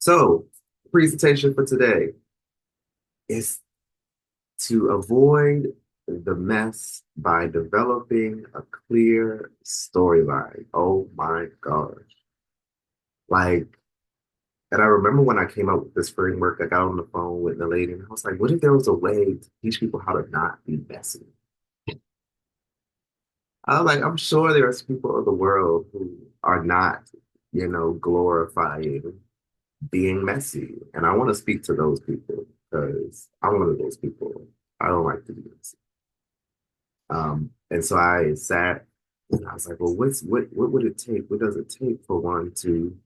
So, presentation for today is to avoid the mess by developing a clear storyline. Oh my gosh. Like, and I remember when I came up with this framework, I got on the phone with the lady and I was like, what if there was a way to teach people how to not be messy? I was like, I'm sure there's people in the world who are not, glorifying being messy. And I want to speak to those people because I'm one of those people. I don't like to be messy. And so I sat and I was like, well, what would it take? What does it take for one to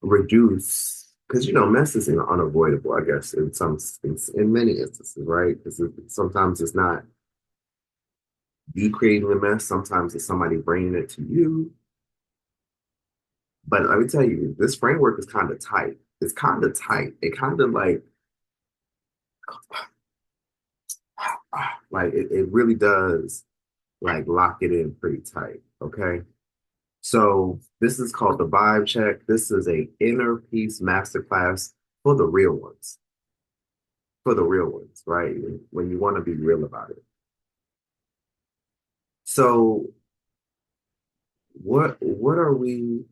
reduce? Because mess is unavoidable, I guess, in many instances, right? Because sometimes it's not you creating the mess. Sometimes it's somebody bringing it to you. But let me tell you, this framework is kind of tight. It's kind of tight. It kind of it really does lock it in pretty tight. Okay. So this is called the vibe check. This is a inner peace masterclass for the real ones. For the real ones, right? When you want to be real about it. So what are we?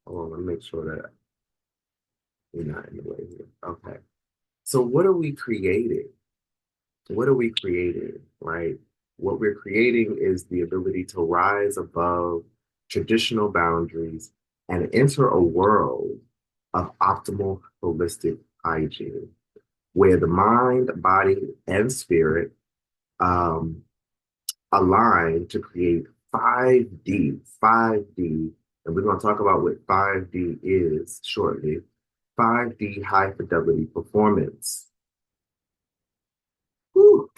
Hold on, let me make sure that we're not in the way here. Okay. So what are we creating? What are we creating, right? What we're creating is the ability to rise above traditional boundaries and enter a world of optimal holistic hygiene, where the mind, body, and spirit um, align to create 5D, 5D, and we're going to talk about what 5D is shortly. 5D high fidelity performance. Whew.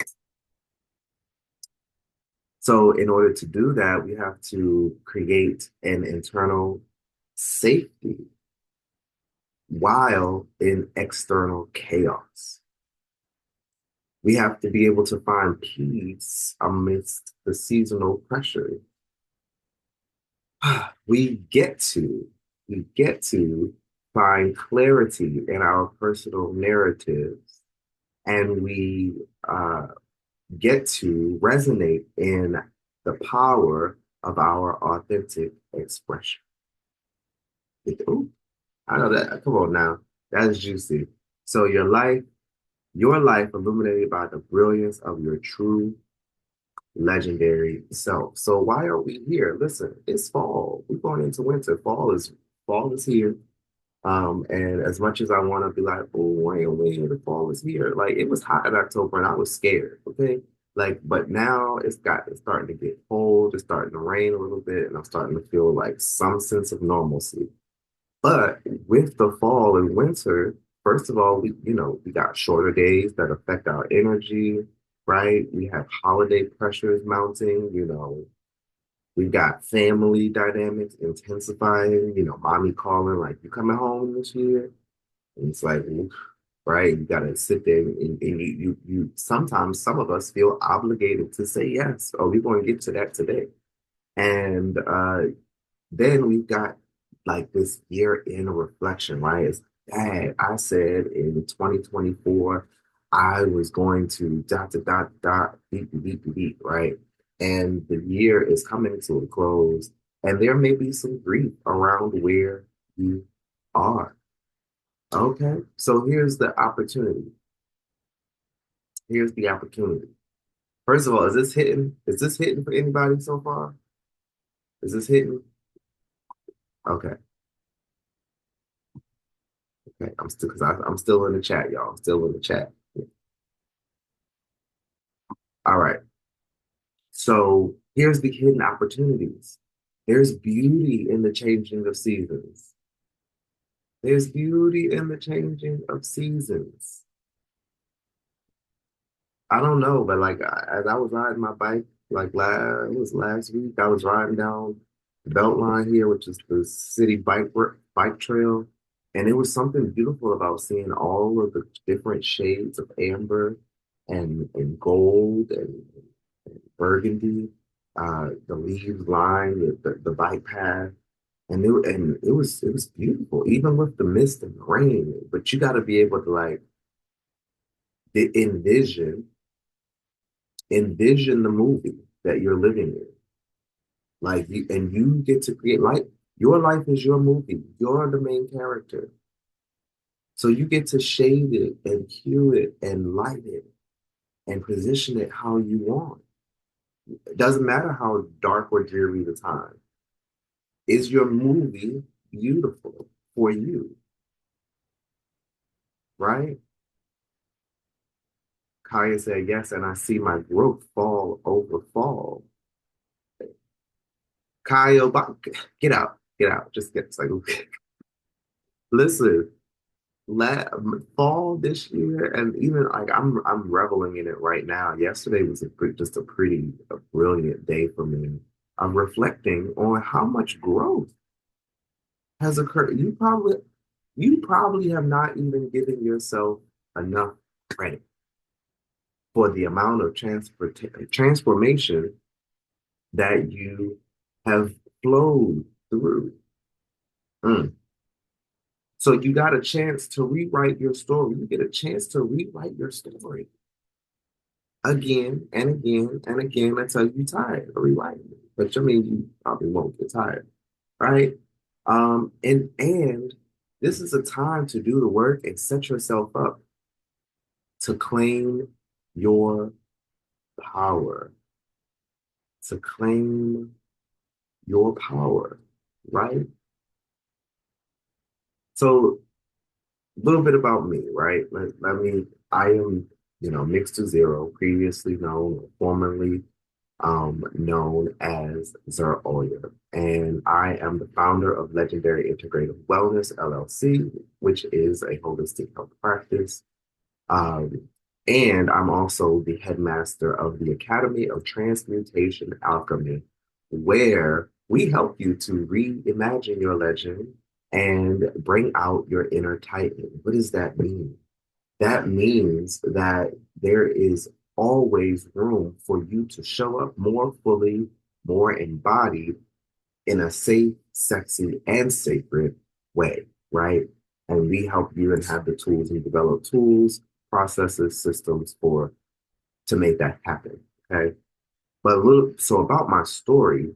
So, in order to do that, we have to create an internal safety while in external chaos. We have to be able to find peace amidst the seasonal pressure. We get to, we get to find clarity in our personal narratives, and we get to resonate in the power of our authentic expression. Ooh, I know that. Come on now. That is juicy. So your life illuminated by the brilliance of your true legendary self. So why are we here? Listen, it's fall. We're going into winter. Fall is here. And as much as I want to be like, oh, wait, the fall is here. Like it was hot in October and I was scared. Okay. But now it's starting to get cold, it's starting to rain a little bit, and I'm starting to feel like some sense of normalcy. But with the fall and winter, first of all, we got shorter days that affect our energy, right? We have holiday pressures mounting, we've got family dynamics intensifying, mommy calling, like, you coming home this year? And it's like, oof, right? You gotta sit there and you sometimes some of us feel obligated to say yes. Oh, we're going to get to that today. And then we've got like this year in reflection, right? It's dad, I said in 2024, I was going to dot, beep, beep, beep, beep, beep, right? And the year is coming to a close, and there may be some grief around where you are. Okay, so here's the opportunity. Here's the opportunity. First of all, is this hitting? Is this hitting for anybody so far? Is this hitting? Okay. Okay, I'm still in the chat, y'all. I'm still in the chat. All right. So here's the hidden opportunities. There's beauty in the changing of seasons. There's beauty in the changing of seasons. I don't know, but as I was riding my bike, it was last week, I was riding down the Beltline here, which is the city bike trail, and it was something beautiful about seeing all of the different shades of amber and gold and burgundy. The leaves line the bike path, And it was beautiful, even with the mist and the rain. But you got to be able to like envision envision the movie that you're living in. Like and you get to create life. Your life is your movie. You're the main character. So you get to shade it and hue it and light it and position it how you want. It doesn't matter how dark or dreary the time. Is your movie beautiful for you? Right? Kaya said yes, and I see my growth fall over fall. Kyle, get out, just get. It's like, listen, let fall this year, and even like I'm reveling in it right now. Yesterday was just a brilliant day for me. I'm reflecting on how much growth has occurred. You probably have not even given yourself enough credit for the amount of transformation that you have flowed through. Mm. So you got a chance to rewrite your story. You get a chance to rewrite your story again and again and again until you're tired of rewriting it. But I mean, you probably won't get tired, right? And this is a time to do the work and set yourself up to claim your power, to claim your power, right? So a little bit about me, right? I am, mixed to zero, previously known, or formerly known as Zer Oyer. And I am the founder of Legendary Integrative Wellness, LLC, which is a holistic health practice. Um, and I'm also the headmaster of the Academy of Transmutation Alchemy, where we help you to reimagine your legend and bring out your inner titan. What does that mean? That means that there is always room for you to show up more fully, more embodied in a safe, sexy, and sacred way, right? And we help you and have the tools and develop tools, processes, systems for to make that happen. Okay. But a little so about my story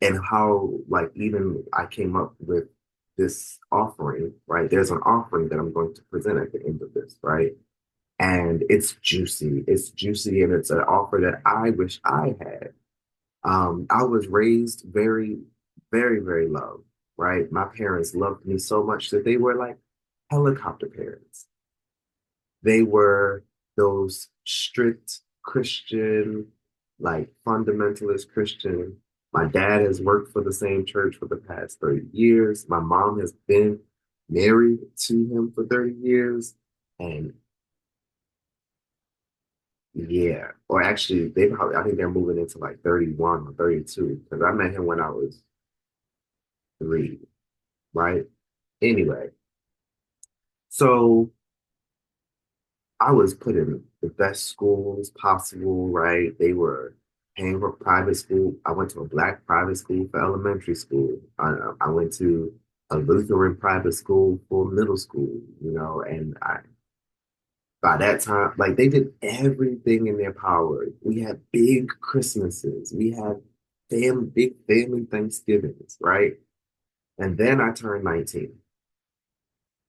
and how like even I came up with this offering, right? There's an offering that I'm going to present at the end of this, right? And it's juicy. It's juicy and it's an offer that I wish I had. I was raised very, very, very low, right? My parents loved me so much that they were like helicopter parents. They were those strict Christian, like fundamentalist Christian. My dad has worked for the same church for the past 30 years. My mom has been married to him for 30 years. And yeah, or actually, I think they're moving into like 31 or 32 because I met him when I was 3, right? Anyway, so I was put in the best schools possible, right? They were paying for private school. I went to a black private school for elementary school. I went to a Lutheran private school for middle school, and by that time, like they did everything in their power. We had big Christmases. We had big family Thanksgivings, right? And then I turned 19.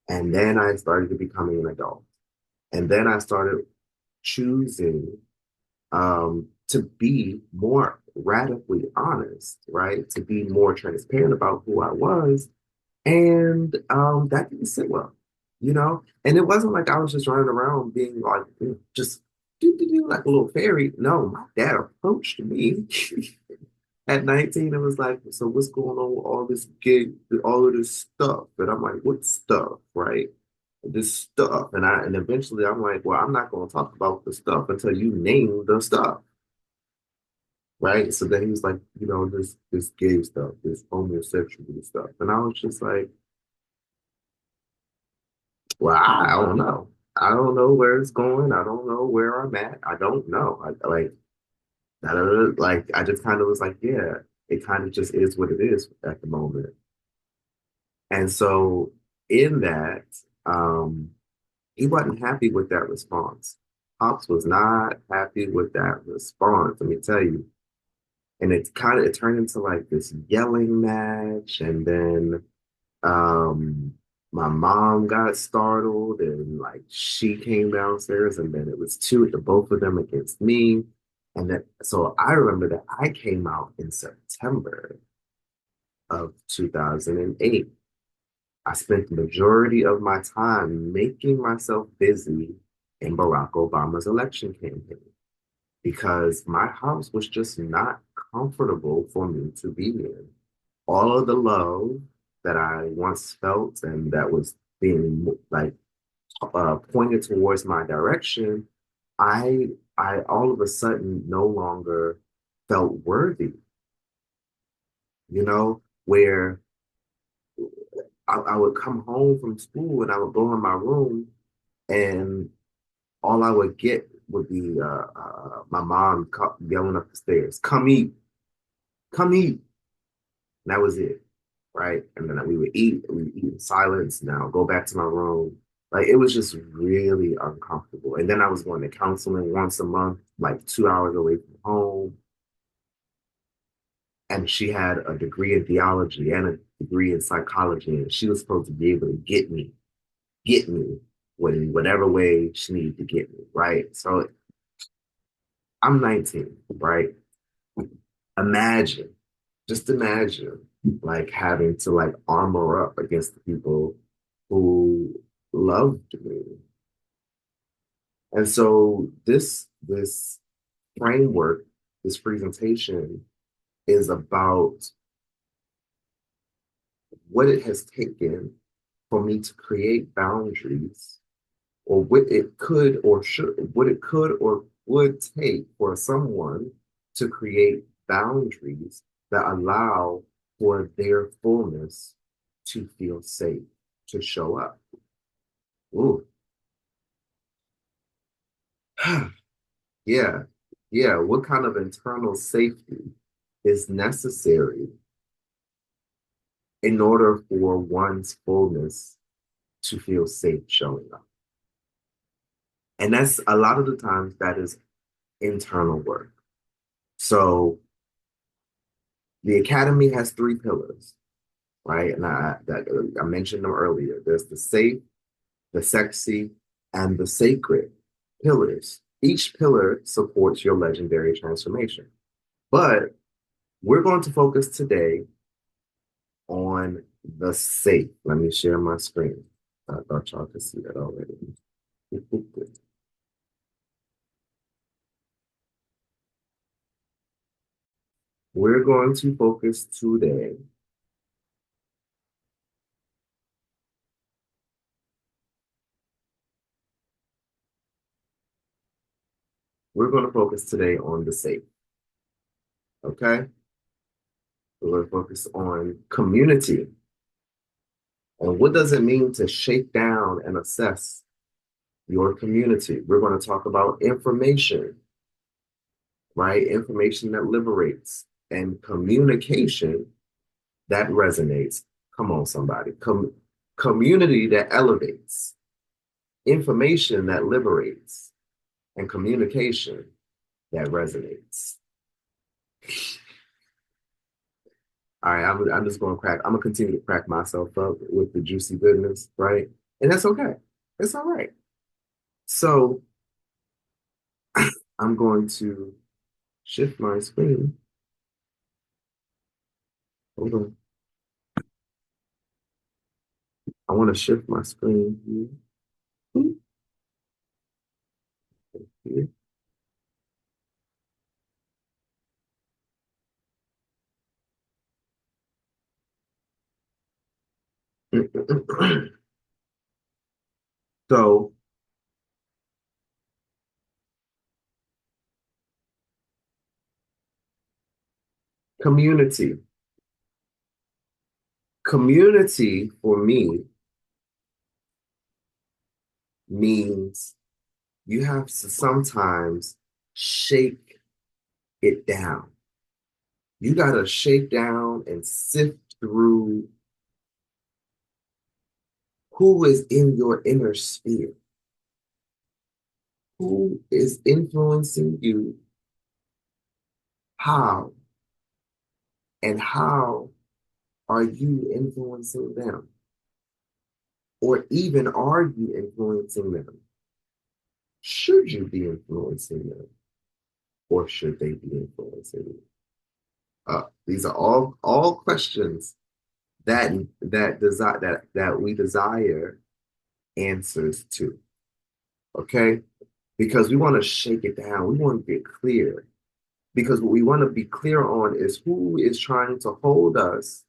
And then I started becoming an adult. And then I started choosing to be more radically honest, right? To be more transparent about who I was. And that didn't sit well. And it wasn't like I was just running around being like, just do like a little fairy. No, my dad approached me at 19 and was like, so what's going on with all of this stuff? And I'm like, what stuff, right? This stuff. And eventually I'm like, well, I'm not going to talk about the stuff until you name the stuff, right? So then he was like, this gay stuff, this homosexual stuff. And I was just like, well, I don't know. I don't know where it's going. I don't know where I'm at. I don't know. I just kind of was like, yeah, it kind of just is what it is at the moment. And so in that, um, he wasn't happy with that response. Pops was not happy with that response, let me tell you. And it turned into like this yelling match, and then um my mom got startled and like she came downstairs, and then it was the both of them against me. And then so I remember that I came out in September of 2008. I spent the majority of my time making myself busy in Barack Obama's election campaign because my house was just not comfortable for me to be in. All of the love that I once felt and that was being like pointed towards my direction, I I all of a sudden no longer felt worthy, where I would come home from school and I would go in my room and all I would get would be my mom yelling up the stairs, come eat. And that was it, right? And then we would eat in silence. Now go back to my room. Like it was just really uncomfortable. And then I was going to counseling once a month, like 2 hours away from home. And she had a degree in theology and a degree in psychology. And she was supposed to be able to get me in whatever way she needed to get me, right? So I'm 19, right? Imagine, just imagine like having to like armor up against the people who loved me. And so this framework, this presentation is about what it has taken for me to create boundaries, or what it could or would take for someone to create boundaries that allow for their fullness to feel safe, to show up. Ooh. Yeah. Yeah. What kind of internal safety is necessary in order for one's fullness to feel safe showing up? And that's a lot of the times that is internal work. So the academy has three pillars, right? And I mentioned them earlier. There's the safe, the sexy, and the sacred pillars. Each pillar supports your legendary transformation. But we're going to focus today on the safe. Let me share my screen. I thought y'all could see that already. We're going to focus today. We're going to focus today on the safe. Okay? We're going to focus on community. And what does it mean to shake down and assess your community? We're going to talk about information, right? Information that liberates, and communication that resonates. Come on, somebody. Community that elevates, information that liberates, and communication that resonates. All right, I'm just going to crack. I'm going to continue to crack myself up with the juicy goodness, right? And that's okay. It's all right. So I'm going to shift my screen. Hold on. I want to shift my screen here. Here. So, community. Community for me means you have to sometimes shake it down. You got to shake down and sift through Who is in your inner sphere? Who is influencing you? How? And how are you influencing them? Or even are you influencing them? Should you be influencing them? Or should they be influencing you? These are all questions that we desire answers to. Okay? Because we want to shake it down. We want to get clear. Because what we want to be clear on is who is trying to hold us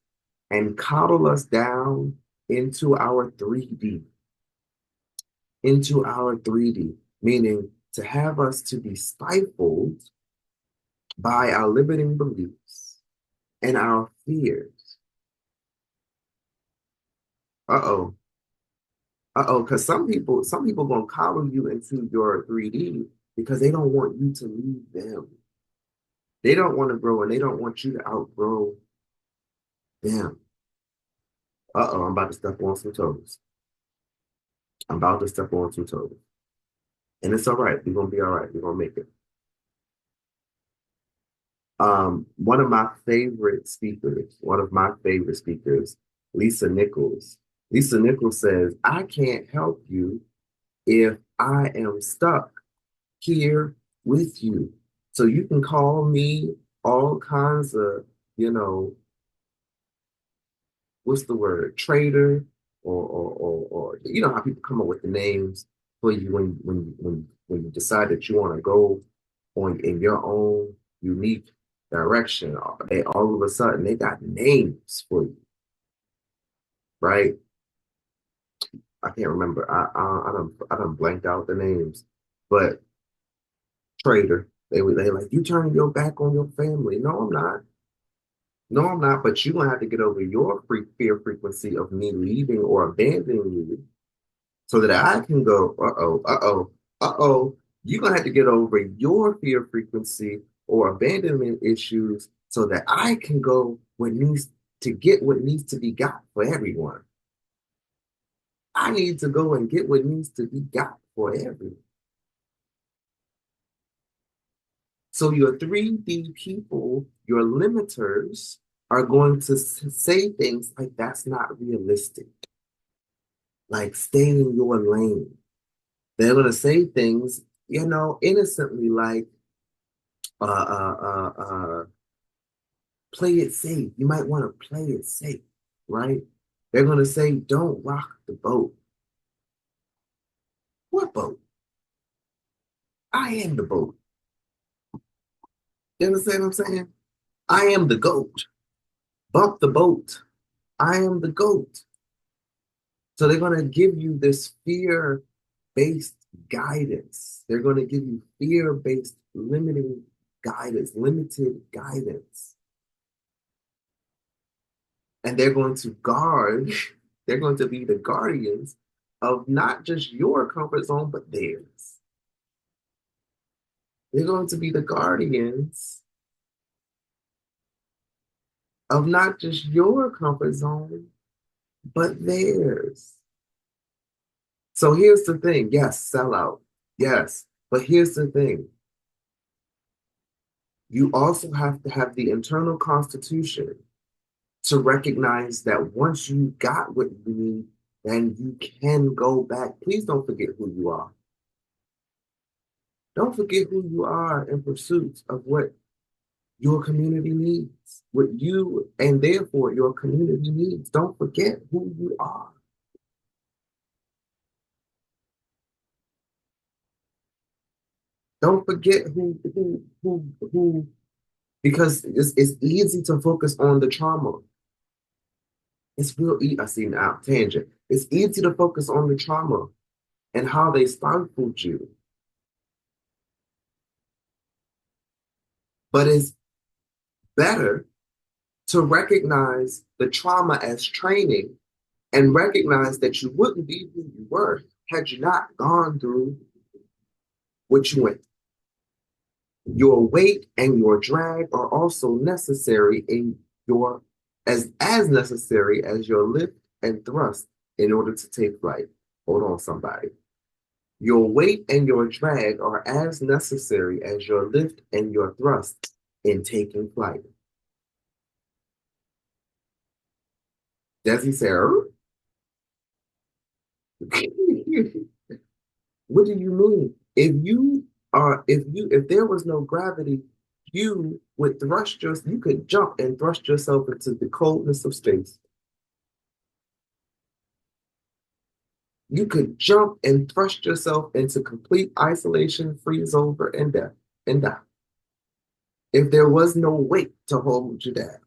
and coddle us down into our 3D, meaning to have us to be stifled by our limiting beliefs and our fears. Uh-oh. Uh-oh, because some people gonna coddle you into your 3D because they don't want you to leave them. They don't want to grow and they don't want you to outgrow them. Uh-oh, I'm about to step on some toes. I'm about to step on some toes. And it's all right. We're gonna be all right. We're gonna make it. One of my favorite speakers, Lisa Nichols. Lisa Nichols says, I can't help you if I am stuck here with you. So you can call me all kinds of, what's the word, traitor, or you know how people come up with the names for you when you decide that you want to go on in your own unique direction. They all of a sudden they got names for you, right? I can't remember. I done blanked out the names, but traitor. They like you turning your back on your family. No, I'm not. No, I'm not. But you're gonna have to get over your fear frequency of me leaving or abandoning you so that I can go, uh-oh, uh-oh, uh-oh. You're gonna have to get over your fear frequency or abandonment issues so that I can go what needs to be got for everyone. I need to go and get what needs to be got for everyone. So your 3D people, your limiters, are going to say things like that's not realistic. Like stay in your lane. They're going to say things, innocently like, uh, uh, uh, uh, play it safe. You might want to play it safe, right? They're going to say, don't rock the boat. What boat? I am the boat. You understand what I'm saying? I am the goat. Bump the boat. I am the goat. So they're going to give you this fear-based guidance. They're going to give you fear-based limiting guidance, limited guidance. And they're going to guard, they're going to be the guardians of not just your comfort zone, but theirs. They're going to be the guardians of not just your comfort zone, but theirs. So here's the thing. Yes, sell out. Yes. But here's the thing. You also have to have the internal constitution to recognize that once you got what you need, then you can go back. Please don't forget who you are. Don't forget who you are in pursuit of what your community needs, what you and therefore your community needs. Don't forget who you are. Don't forget who, because it's easy to focus on the trauma. It's real easy. I see now, tangent. It's easy to focus on the trauma and how they stifled you. But it's better to recognize the trauma as training and recognize that you wouldn't be who you were had you not gone through what you went. Your weight and your drag are also necessary in your as necessary as your lift and thrust in order to take flight. Hold on, somebody. Your weight and your drag are as necessary as your lift and your thrust in taking flight. Desi said, what do you mean? If there was no gravity, you would you could jump and thrust yourself into the coldness of space. You could jump and thrust yourself into complete isolation, freeze over, and death, and die. If there was no weight to hold you down,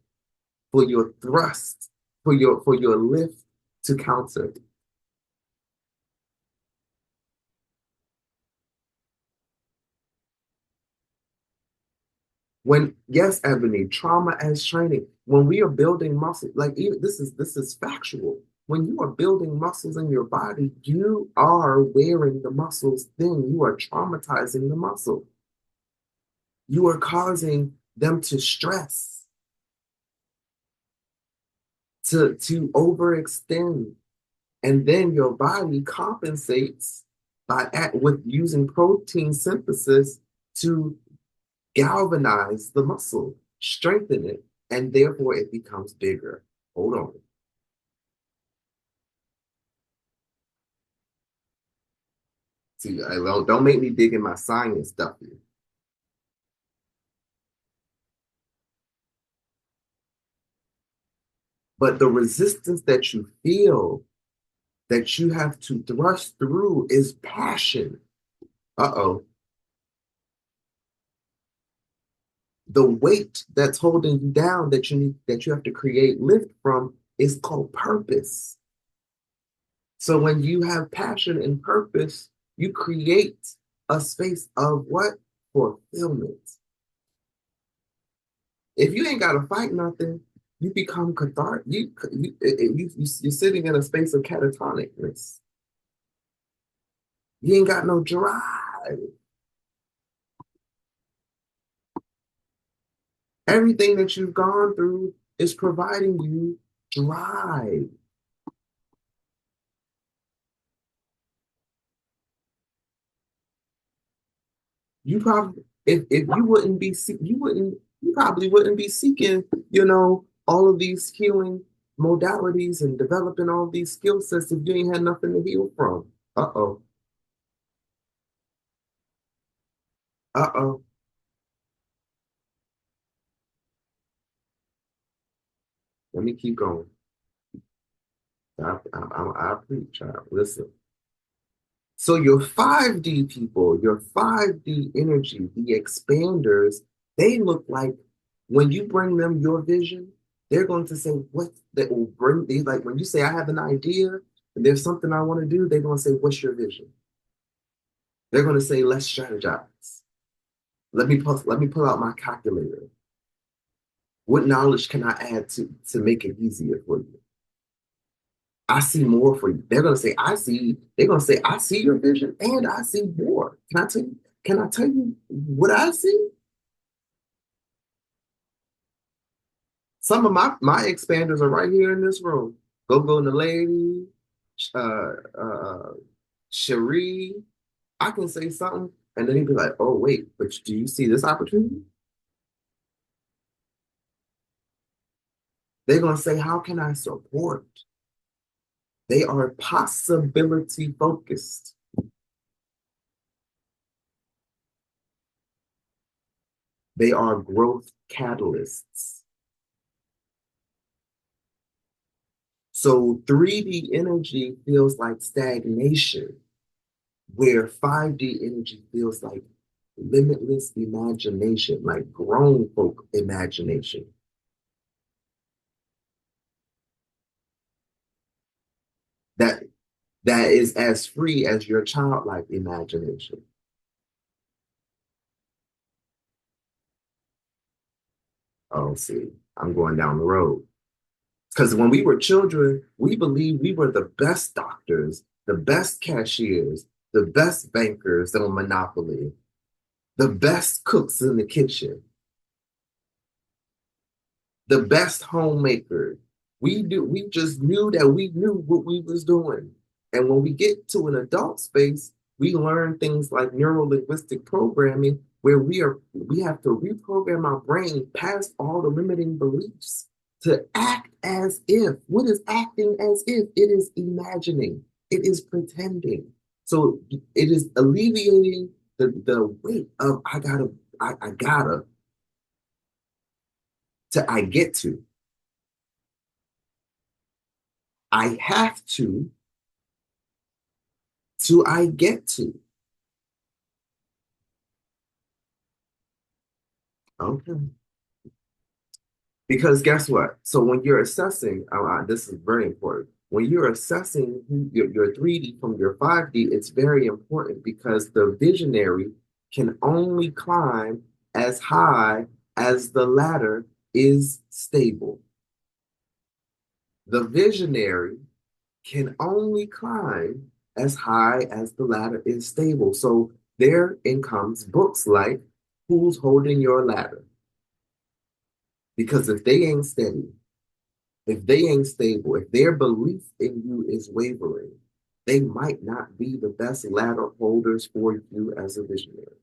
for your thrust, for your lift to counter. When yes, Ebony, trauma as training. When we are building muscle, like even this is factual. When you are building muscles in your body, you are wearing the muscles thin. You are traumatizing the muscle. You are causing them to stress, to overextend, and then your body compensates with using protein synthesis to galvanize the muscle, strengthen it, and therefore it becomes bigger. Hold on. See, don't make me dig in my science stuff here. But the resistance that you feel that you have to thrust through is passion. Uh-oh. The weight that's holding you down that you have to create lift from is called purpose. So when you have passion and purpose, you create a space of what? Fulfillment. If you ain't got to fight nothing, you become cathartic. You're sitting in a space of catatonicness. You ain't got no drive. Everything that you've gone through is providing you drive. You probably if you wouldn't be you probably wouldn't be seeking, all of these healing modalities and developing all these skill sets if you ain't had nothing to heal from. Uh-oh. Uh-oh. Let me keep going. I preach. Listen. So your 5D people, your 5D energy, the expanders, they look like when you bring them your vision, they're going to say what that will bring they like when you say I have an idea and there's something I want to do, they're going to say, what's your vision? They're going to say, let's strategize. Let me pull out my calculator. What knowledge can I add to make it easier for you? I see more for you. They're gonna say, I see your vision and I see more. Can I tell you what I see? Some of my expanders are right here in this room. Go and the lady, uh uh Cherie. I can say something and then he'd be like, oh wait, but do you see this opportunity? They're gonna say, how can I support? They are possibility focused. They are growth catalysts. So 3D energy feels like stagnation, where 5D energy feels like limitless imagination, like grown folk imagination. That that is as free as your childlike imagination. Oh, see, I'm going down the road. Because when we were children, we believed we were the best doctors, the best cashiers, the best bankers on Monopoly, the best cooks in the kitchen, the best homemaker. We just knew that we knew what we was doing. And when we get to an adult space, we learn things like neuro linguistic programming, where we have to reprogram our brain past all the limiting beliefs to act as if. What is acting as if? It is imagining, it is pretending. So it is alleviating the weight of I gotta to I get to. I have to I get to. Okay. Because guess what? So when you're assessing, this is very important. When you're assessing your 3D from your 5D, it's very important because the visionary can only climb as high as the ladder is stable. The visionary can only climb as high as the ladder is stable. So there comes books like Who's Holding Your Ladder? Because if they ain't steady, if they ain't stable, if their belief in you is wavering, they might not be the best ladder holders for you as a visionary.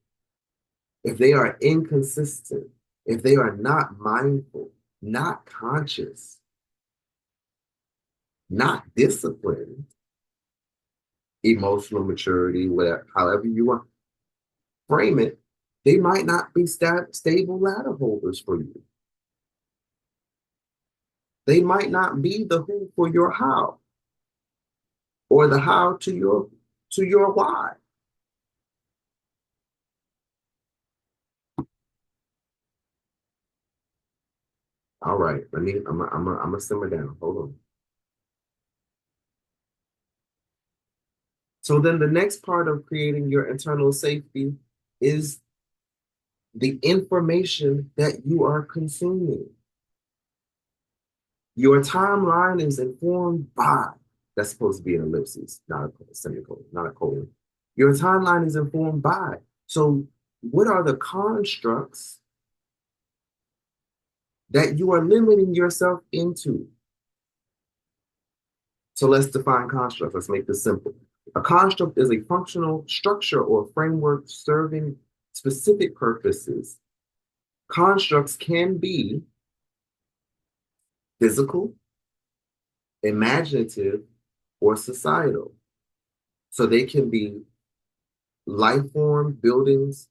If they are inconsistent, if they are not mindful, not conscious, not disciplined, emotional maturity, whatever, however you want frame it, they might not be stable ladder holders for you. They might not be the who for your how or the how to your why. All right, I'm gonna simmer down. Hold on. So then the next part of creating your internal safety is the information that you are consuming. Your timeline is informed by, that's supposed to be an ellipsis, not a semicolon, not a colon. Your timeline is informed by. So what are the constructs that you are limiting yourself into? So let's define construct. Let's make this simple. A construct is a functional structure or framework serving specific purposes. Constructs can be physical, imaginative, or societal. So they can be life form, buildings,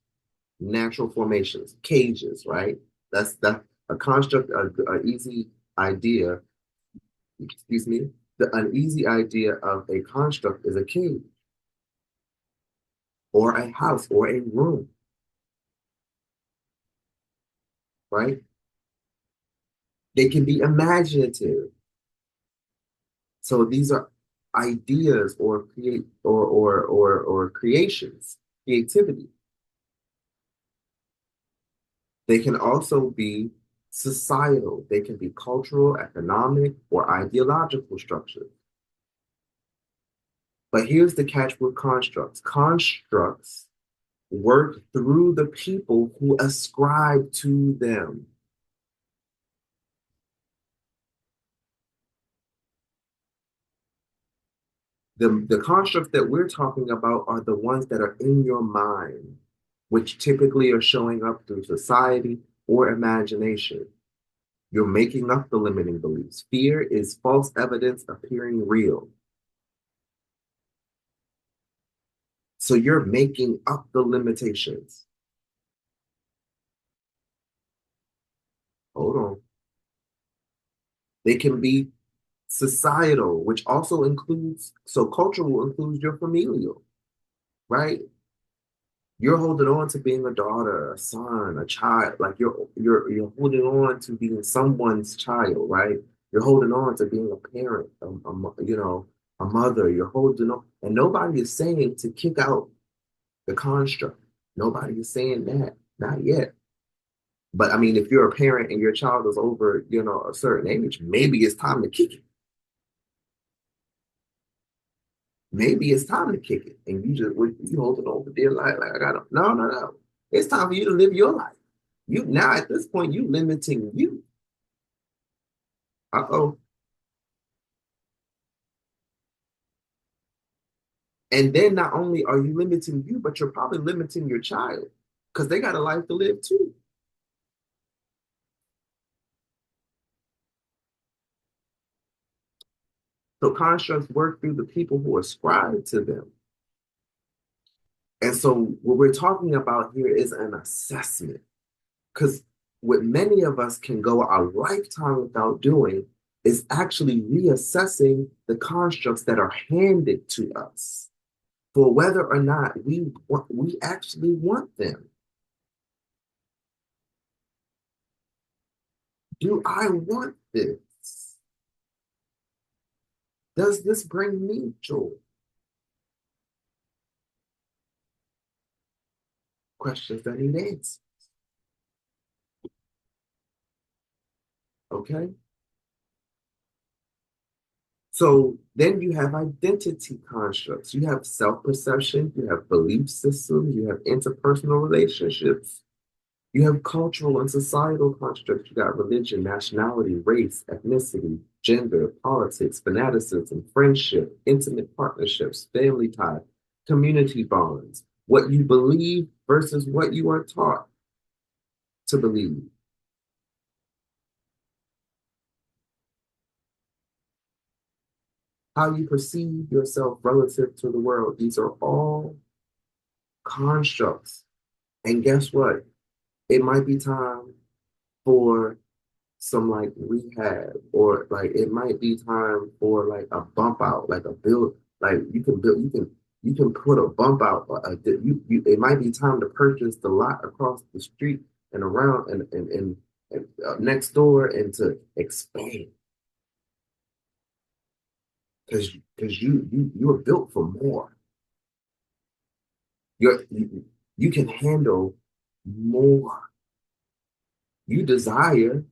natural formations, cages, right? That's a construct, an easy idea, excuse me, an easy idea of a construct is a cage or a house or a room, right? They can be imaginative. So these are ideas or create or creations, creativity. They can also be societal. They can be cultural, economic, or ideological structures. But here's the catch with constructs. Constructs work through the people who ascribe to them. The constructs that we're talking about are the ones that are in your mind, which typically are showing up through society or imagination. You're making up the limiting beliefs. Fear is false evidence appearing real. So you're making up the limitations. Hold on. They can be societal, which also includes, so cultural includes your familial, right? You're holding on to being a daughter, a son, a child, like you're holding on to being someone's child, right? You're holding on to being a parent, a mother. You're holding on, and nobody is saying to kick out the construct. Nobody is saying that, not yet. But I mean, if you're a parent and your child is over, a certain age, maybe it's time to kick it. Maybe it's time to kick it. And you holding on for dear life. Like I got no, no, no. It's time for you to live your life. You now at this point, you limiting you. Uh-oh. And then not only are you limiting you, but you're probably limiting your child because they got a life to live too. So constructs work through the people who ascribe to them. And so what we're talking about here is an assessment. Because what many of us can go a lifetime without doing is actually reassessing the constructs that are handed to us for whether or not we actually want them. Do I want this? Does this bring me joy? Questions that need answers. Okay. So then you have identity constructs. You have self-perception, you have belief systems, you have interpersonal relationships, you have cultural and societal constructs. You got religion, nationality, race, ethnicity, gender, politics, fanaticism, friendship, intimate partnerships, family ties, community bonds, what you believe versus what you are taught to believe. How you perceive yourself relative to the world. These are all constructs. And guess what? It might be time for some like rehab, or like it might be time for like a bump out, like a build, like you can put a bump out. It might be time to purchase the lot across the street and around and next door and to expand because you are built for more. You can handle more. You desire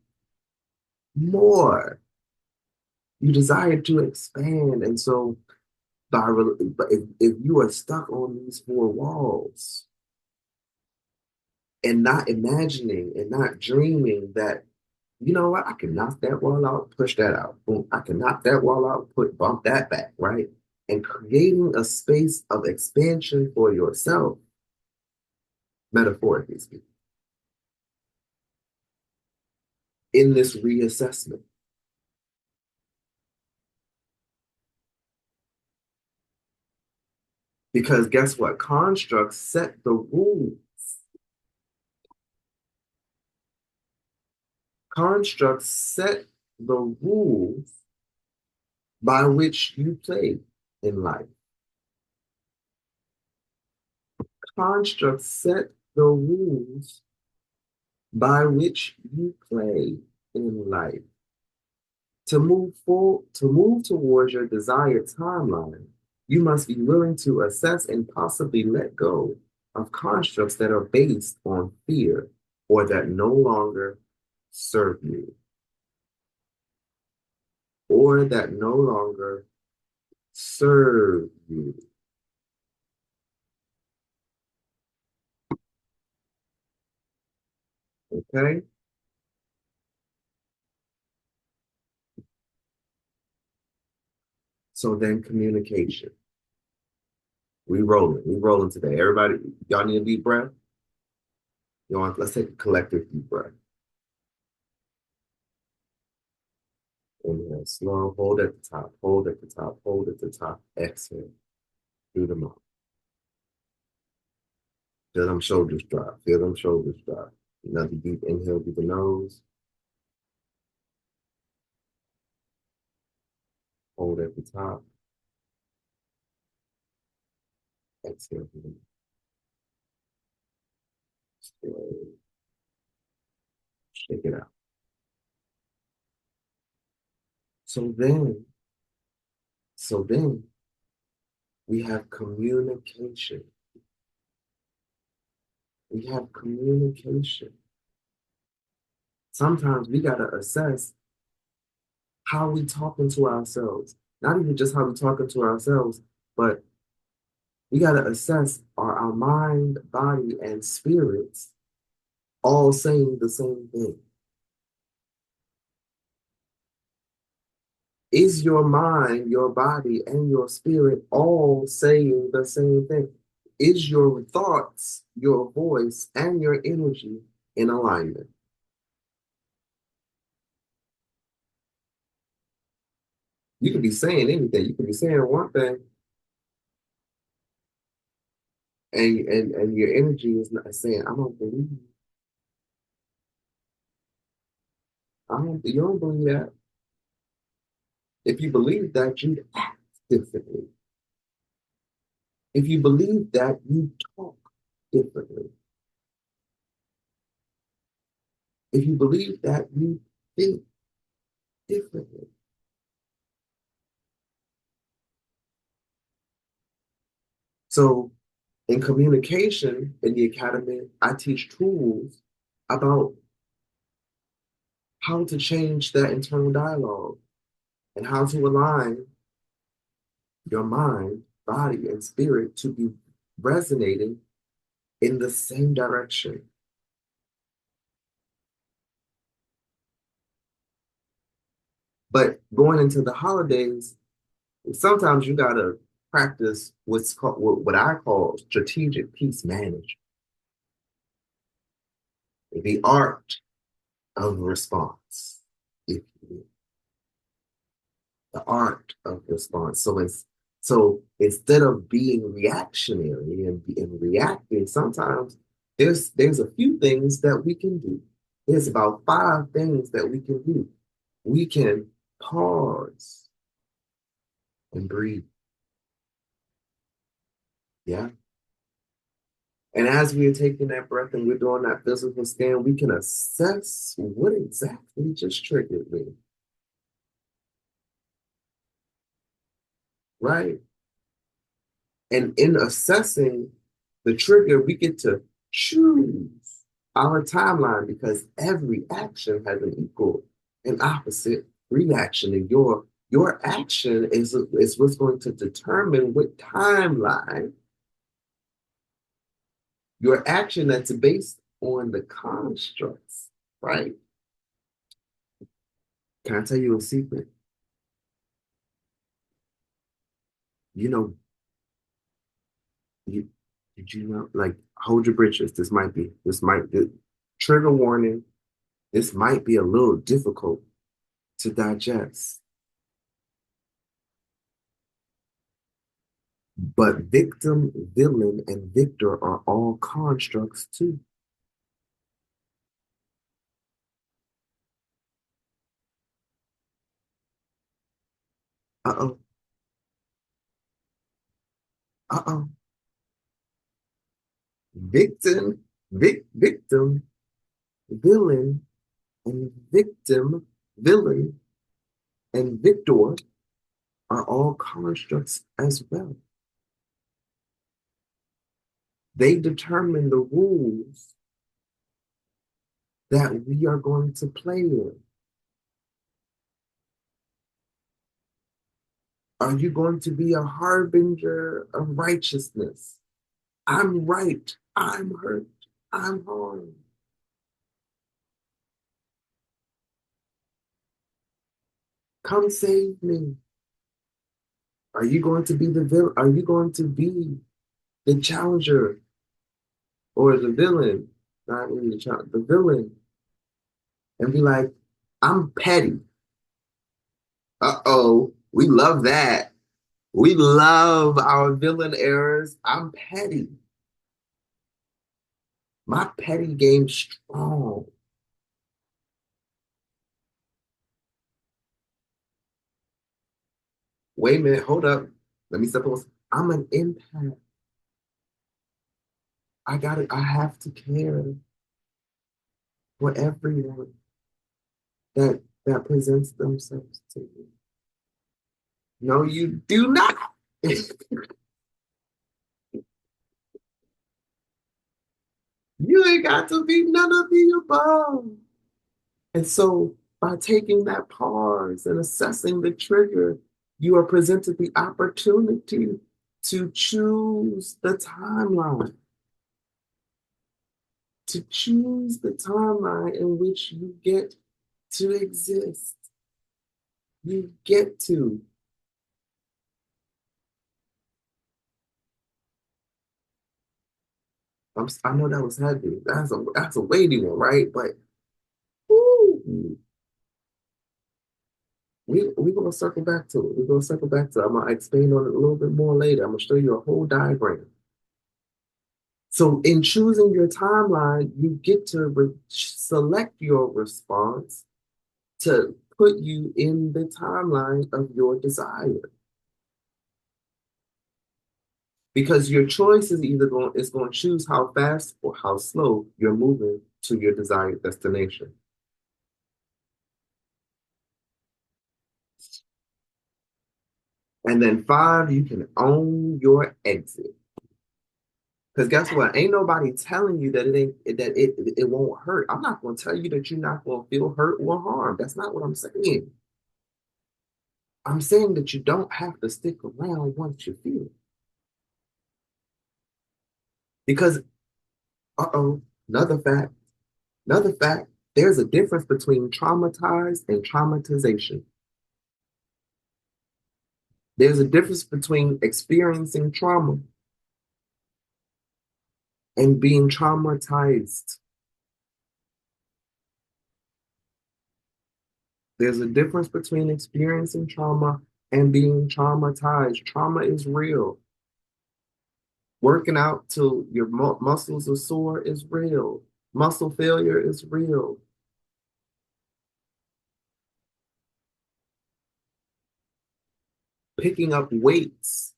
more. You desire to expand. And so, but if you are stuck on these four walls and not imagining and not dreaming that, you know what, I can knock that wall out, push that out. Boom, I can knock that wall out, bump that back, right? And creating a space of expansion for yourself, metaphorically speaking, in this reassessment. Because guess what? Constructs set the rules. Constructs set the rules by which you play in life. Constructs set the rules by which you play in life. To move towards your desired timeline, you must be willing to assess and possibly let go of constructs that are based on fear or that no longer serve you or that no longer serve you. Okay? So then communication. We rolling. We rolling today. Everybody, y'all need a deep breath? You want, let's take a collective deep breath. Inhale, slow, hold at the top, hold at the top, hold at the top. Exhale through the mouth. Feel them shoulders drop. Feel them shoulders drop. Another deep inhale through the nose. Hold at the top. Exhale through the mouth. Slow. Shake it out. So then, so then we have communication. We have communication. Sometimes we got to assess how we talking to ourselves. Not even just how we talking to ourselves, but we got to assess are our mind, body, and spirits all saying the same thing? Is your mind, your body, and your spirit all saying the same thing? Is your thoughts, your voice, and your energy in alignment? You could be saying anything. You could be saying one thing, and your energy is not saying, I don't believe. You don't believe that. If you believe that, you act differently. If you believe that, you talk differently. If you believe that, you think differently. So in communication in the academy, I teach tools about how to change that internal dialogue and how to align your mind, body, and spirit to be resonating in the same direction. But going into the holidays, sometimes you gotta practice what's called what I call strategic peace management, the art of response, if you will, the art of response. So instead of being reactionary and reacting, sometimes there's a few things that we can do. There's about 5 things that we can do. We can pause and breathe. Yeah. And as we are taking that breath and we're doing that physical scan, we can assess what exactly just triggered me, right? And in assessing the trigger, we get to choose our timeline because every action has an equal and opposite reaction. And your action is what's going to determine what timeline your action that's based on the constructs, right? Can I tell you a secret? You know, you did you know, like, hold your britches. This trigger warning. This might be a little difficult to digest. But victim, villain, and victor are all constructs too. Uh-oh, uh-oh. Victim, villain, and victim, villain, and victor are all constructs as well. They determine the rules that we are going to play in. Are you going to be a harbinger of righteousness? I'm right. I'm hurt. I'm harmed. Come save me. Are you going to be the villain? Are you going to be the challenger or the villain? Not really the challenger, the villain, and be like, I'm petty. Uh-oh. We love that. We love our villain errors. I'm petty. My petty game strong. Wait a minute, hold up. Let me step on. I'm an empath. I have to care for everyone that presents themselves to me. No, you do not. You ain't got to be none of the above. And so by taking that pause and assessing the trigger, you are presented the opportunity to choose the timeline, to choose the timeline in which you get to exist. You get to. I know that was heavy. That's a weighty one, right? But woo, we gonna circle back to it. We're gonna circle back to it. I'm gonna expand on it a little bit more later. I'm gonna show you a whole diagram. So in choosing your timeline, you get to select your response to put you in the timeline of your desire. Because your choice is either going to choose how fast or how slow you're moving to your desired destination. And then five, you can own your exit. Because guess what? Ain't nobody telling you that it won't hurt. I'm not going to tell you that you're not going to feel hurt or harm. That's not what I'm saying. I'm saying that you don't have to stick around once you feel it. Because, uh-oh, another fact, another fact, there's a difference between traumatized and traumatization. There's a difference between experiencing trauma and being traumatized. There's a difference between experiencing trauma and being traumatized. Trauma is real. Working out till your muscles are sore is real. Muscle failure is real. Picking up weights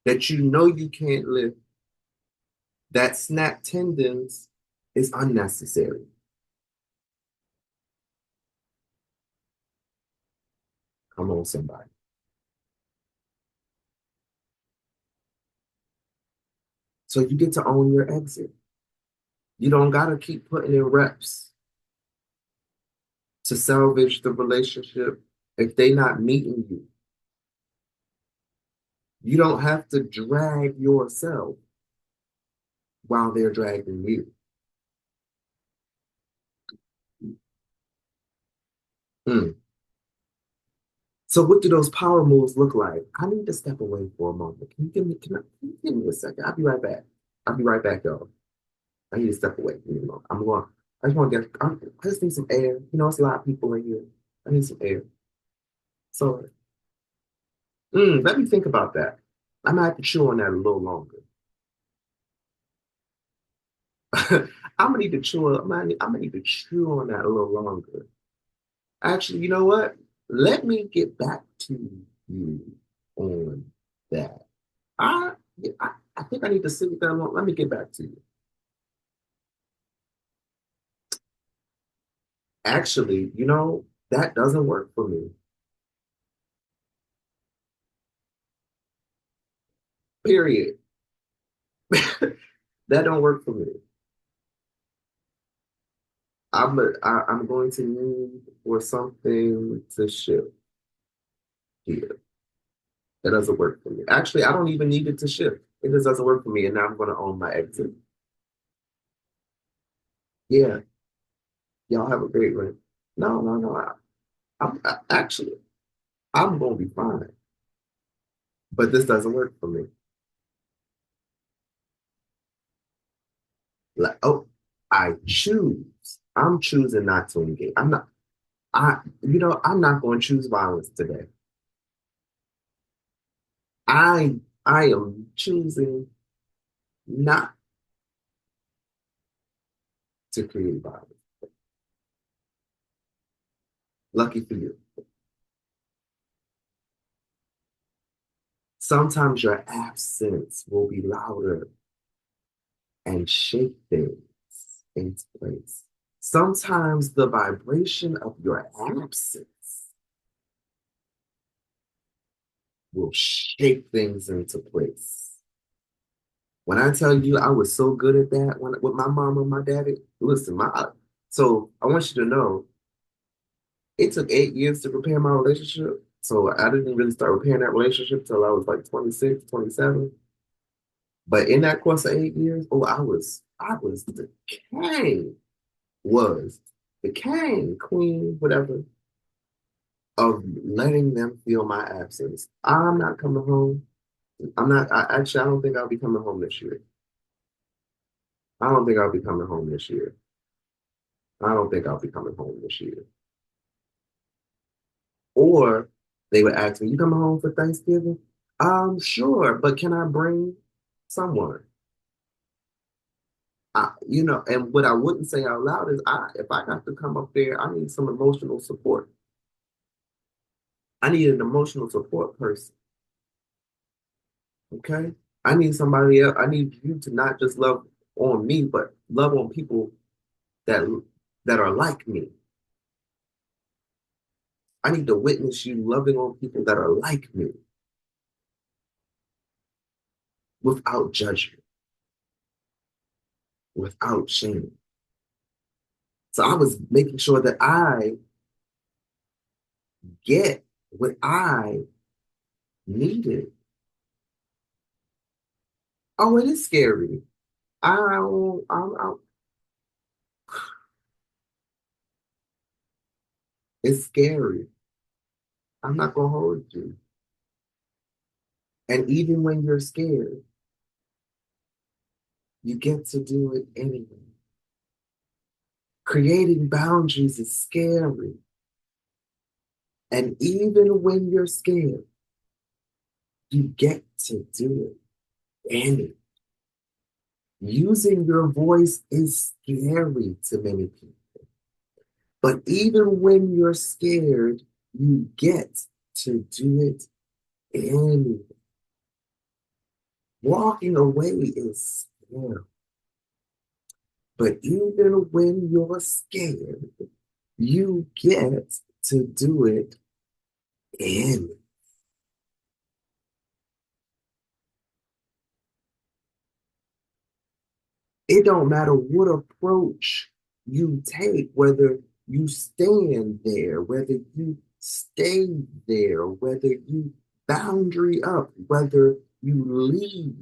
that you know you can't lift, that snap tendons is unnecessary. Come on, somebody. So you get to own your exit. You don't got to keep putting in reps to salvage the relationship if they not meeting you. You don't have to drag yourself while they're dragging you. Mm. So what do those power moves look like? I need to step away for a moment. Can you give me a second? I'll be right back. I'll be right back, y'all. I need to step away. You know, I just want to I just need some air. You know, it's a lot of people in here. I need some air. So let me think about that. I might have to chew on that a little longer. I'm gonna need to chew. I'm gonna need to chew on that a little longer. Actually, you know what? Let me get back to you on that. I I think I need to sit with that long. Let me get back to you. Actually, that doesn't work for me. Period. That don't work for me. I'm going to need for something to shift here. That doesn't work for me. Actually, I don't even need it to shift. It just doesn't work for me, and now I'm going to own my exit. Yeah, y'all have a great one. No, no, no. Actually, I'm going to be fine, but this doesn't work for me. Like, oh, I choose. I'm choosing not to engage. I'm not. I'm not going to choose violence today. I, I am choosing not to create violence. Lucky for you. Sometimes your absence will be louder and shake things into place. Sometimes the vibration of your absence will shake things into place. When I tell you I was so good at that with my mom and my daddy, listen, so I want you to know it took 8 years to repair my relationship. So I didn't really start repairing that relationship till I was like 26, 27. But in that course of 8 years, oh, I was the king, was the king, queen, whatever. of letting them feel my absence. I'm not coming home. I'm not, I don't think I'll be coming home this year. I don't think I'll be coming home this year. I don't think I'll be coming home this year. Or they would ask me, you coming home for Thanksgiving? Sure, but can I bring someone? And what I wouldn't say out loud is if I got to come up there, I need some emotional support. I need an emotional support person. Okay. I need somebody else. I need you to not just love on me, but love on people that that are like me. I need to witness you loving on people that are like me without judgment, without shame. So I was making sure that I get what I needed. Oh, it is scary. I it's scary. I'm not gonna hold you. And even when you're scared, you get to do it anyway. Creating boundaries is scary. And even when you're scared, you get to do it anyway. Using your voice is scary to many people. But even when you're scared, you get to do it anyway. Walking away is scary. But even when you're scared, you get to do it anyway. It don't matter what approach you take, whether you stand there, whether you stay there, whether you boundary up, whether you leave,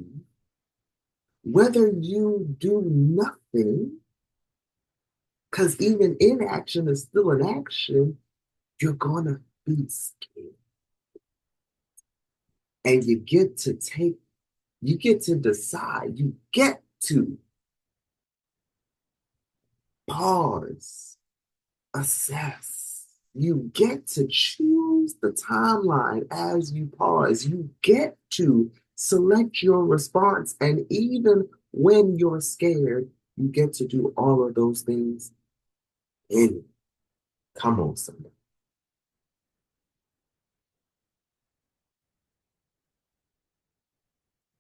whether you do nothing, because even inaction is still an action, you're gonna be scared. And you get to decide, you get to pause, assess. You get to choose the timeline as you pause. You get to select your response. And even when you're scared, you get to do all of those things. And come on, somebody.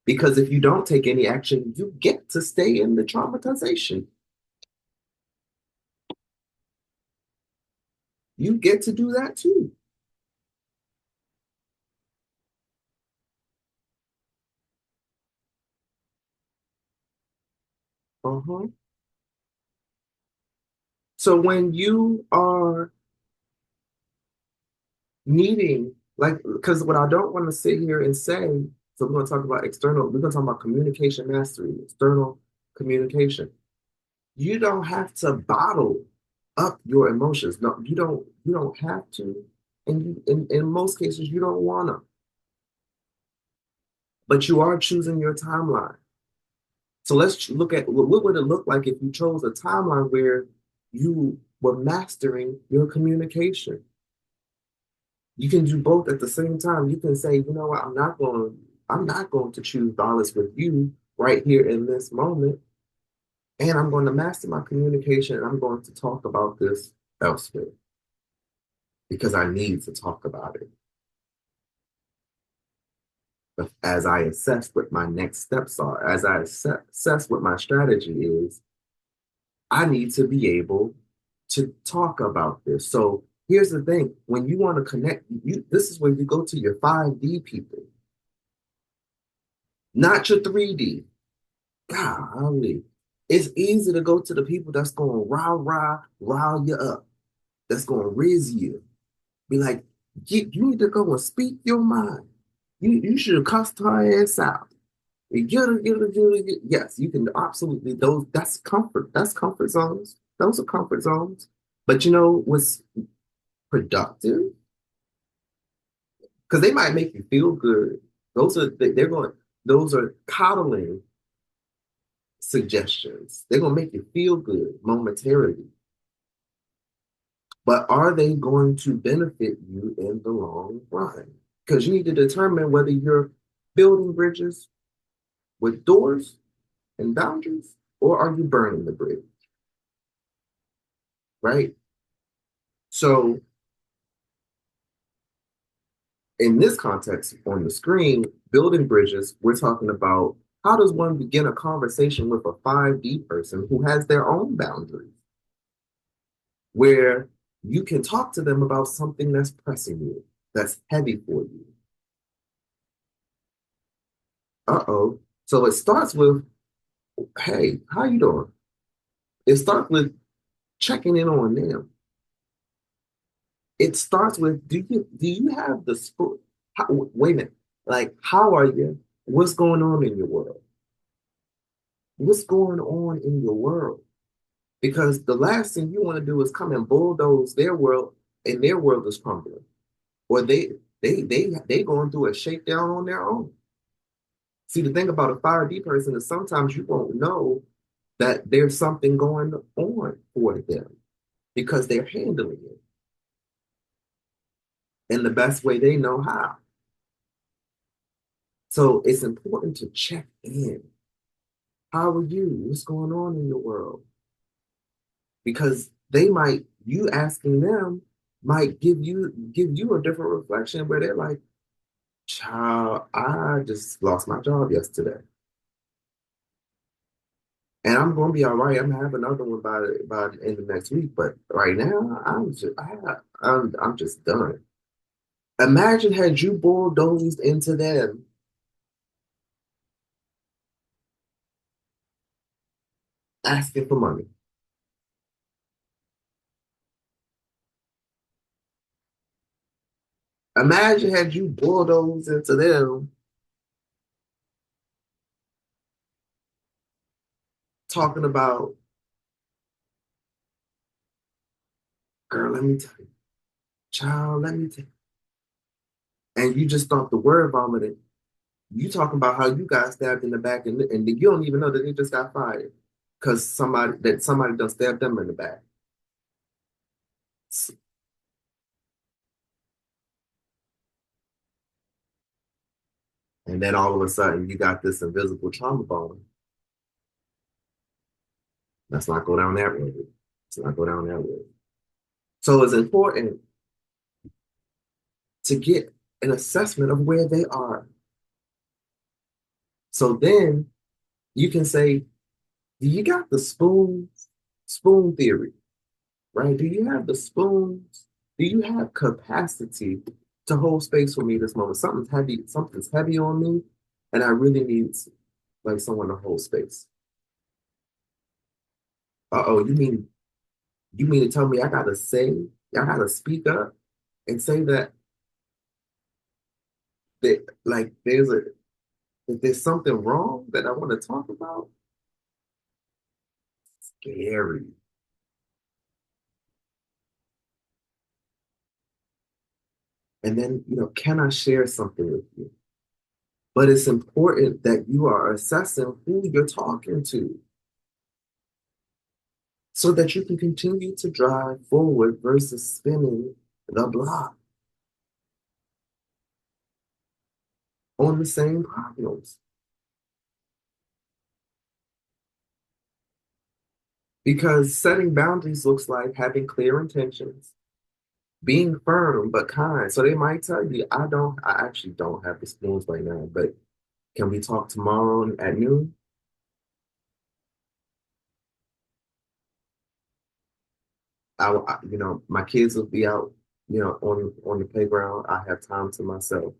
Because if you don't take any action, you get to stay in the traumatization. You get to do that too. Uh-huh. So when you are needing, like, because what I don't want to sit here and say, so we're going to talk about we're going to talk about communication mastery, external communication. You don't have to bottle up your emotions. No, you don't have to. And in most cases, you don't want to. But you are choosing your timeline. So let's look at what would it look like if you chose a timeline where you were mastering your communication. You can do both at the same time. You can say, you know what, I'm not going to choose violence with you right here in this moment. And I'm going to master my communication and I'm going to talk about this elsewhere because I need to talk about it. But as I assess what my next steps are, as I assess what my strategy is, I need to be able to talk about this. So here's the thing: when you want to connect, this is where you go to your 5D people, not your 3D. Golly, it's easy to go to the people that's going to rile you up, that's going to riz you. Be like, you need to go and speak your mind. You should have cussed her ass out. Yes, you can absolutely. That's comfort. That's comfort zones. Those are comfort zones. But you know what's productive? because they might make you feel good. They're going. Those are coddling suggestions. They're going to make you feel good momentarily, but are they going to benefit you in the long run? Because you need to determine whether you're building bridges with doors and boundaries, or are you burning the bridge? Right. So in this context on the screen, building bridges, we're talking about how does one begin a conversation with a 5D person who has their own boundaries, where you can talk to them about something that's pressing you, that's heavy for you. Uh-oh. So it starts with, hey, how you doing? It starts with checking in on them. It starts with, do you have the spoon? Wait a minute. Like, how are you? What's going on in your world? What's going on in your world? Because the last thing you want to do is come and bulldoze their world, and their world is crumbling, or they going through a shakedown on their own. See, the thing about a 5D person is sometimes you won't know that there's something going on for them because they're handling it in the best way they know how. So it's important to check in. How are you? What's going on in your world? Because you asking them might give you a different reflection where they're like, child, I just lost my job yesterday. And I'm gonna be all right. I'm gonna have another one by the end of next week. But right now, I'm just done. Imagine had you bulldozed into them asking for money. Imagine had you bulldozed into them talking about, girl, let me tell you, child, let me tell you. And you just thought the word vomited. You talking about how you got stabbed in the back, and you don't even know that they just got fired because somebody done stabbed them in the back. And then all of a sudden you got this invisible trauma bone. Let's not go down that road. Let's not go down that road. So it's important to get an assessment of where they are. So then you can say, do you got the spoon theory, right? Do you have the spoons? Do you have capacity to hold space for me this moment? Something's heavy on me, and I really need like someone to hold space. Uh-oh, you mean to tell me I gotta speak up and say that like if there's something wrong that I want to talk about? Scary. And then, can I share something with you? But it's important that you are assessing who you're talking to so that you can continue to drive forward versus spinning the block on the same problems. Because setting boundaries looks like having clear intentions, being firm but kind. So they might tell you, I actually don't have the spoons right now, but can we talk tomorrow at noon? My kids will be out, on the playground. I have time to myself.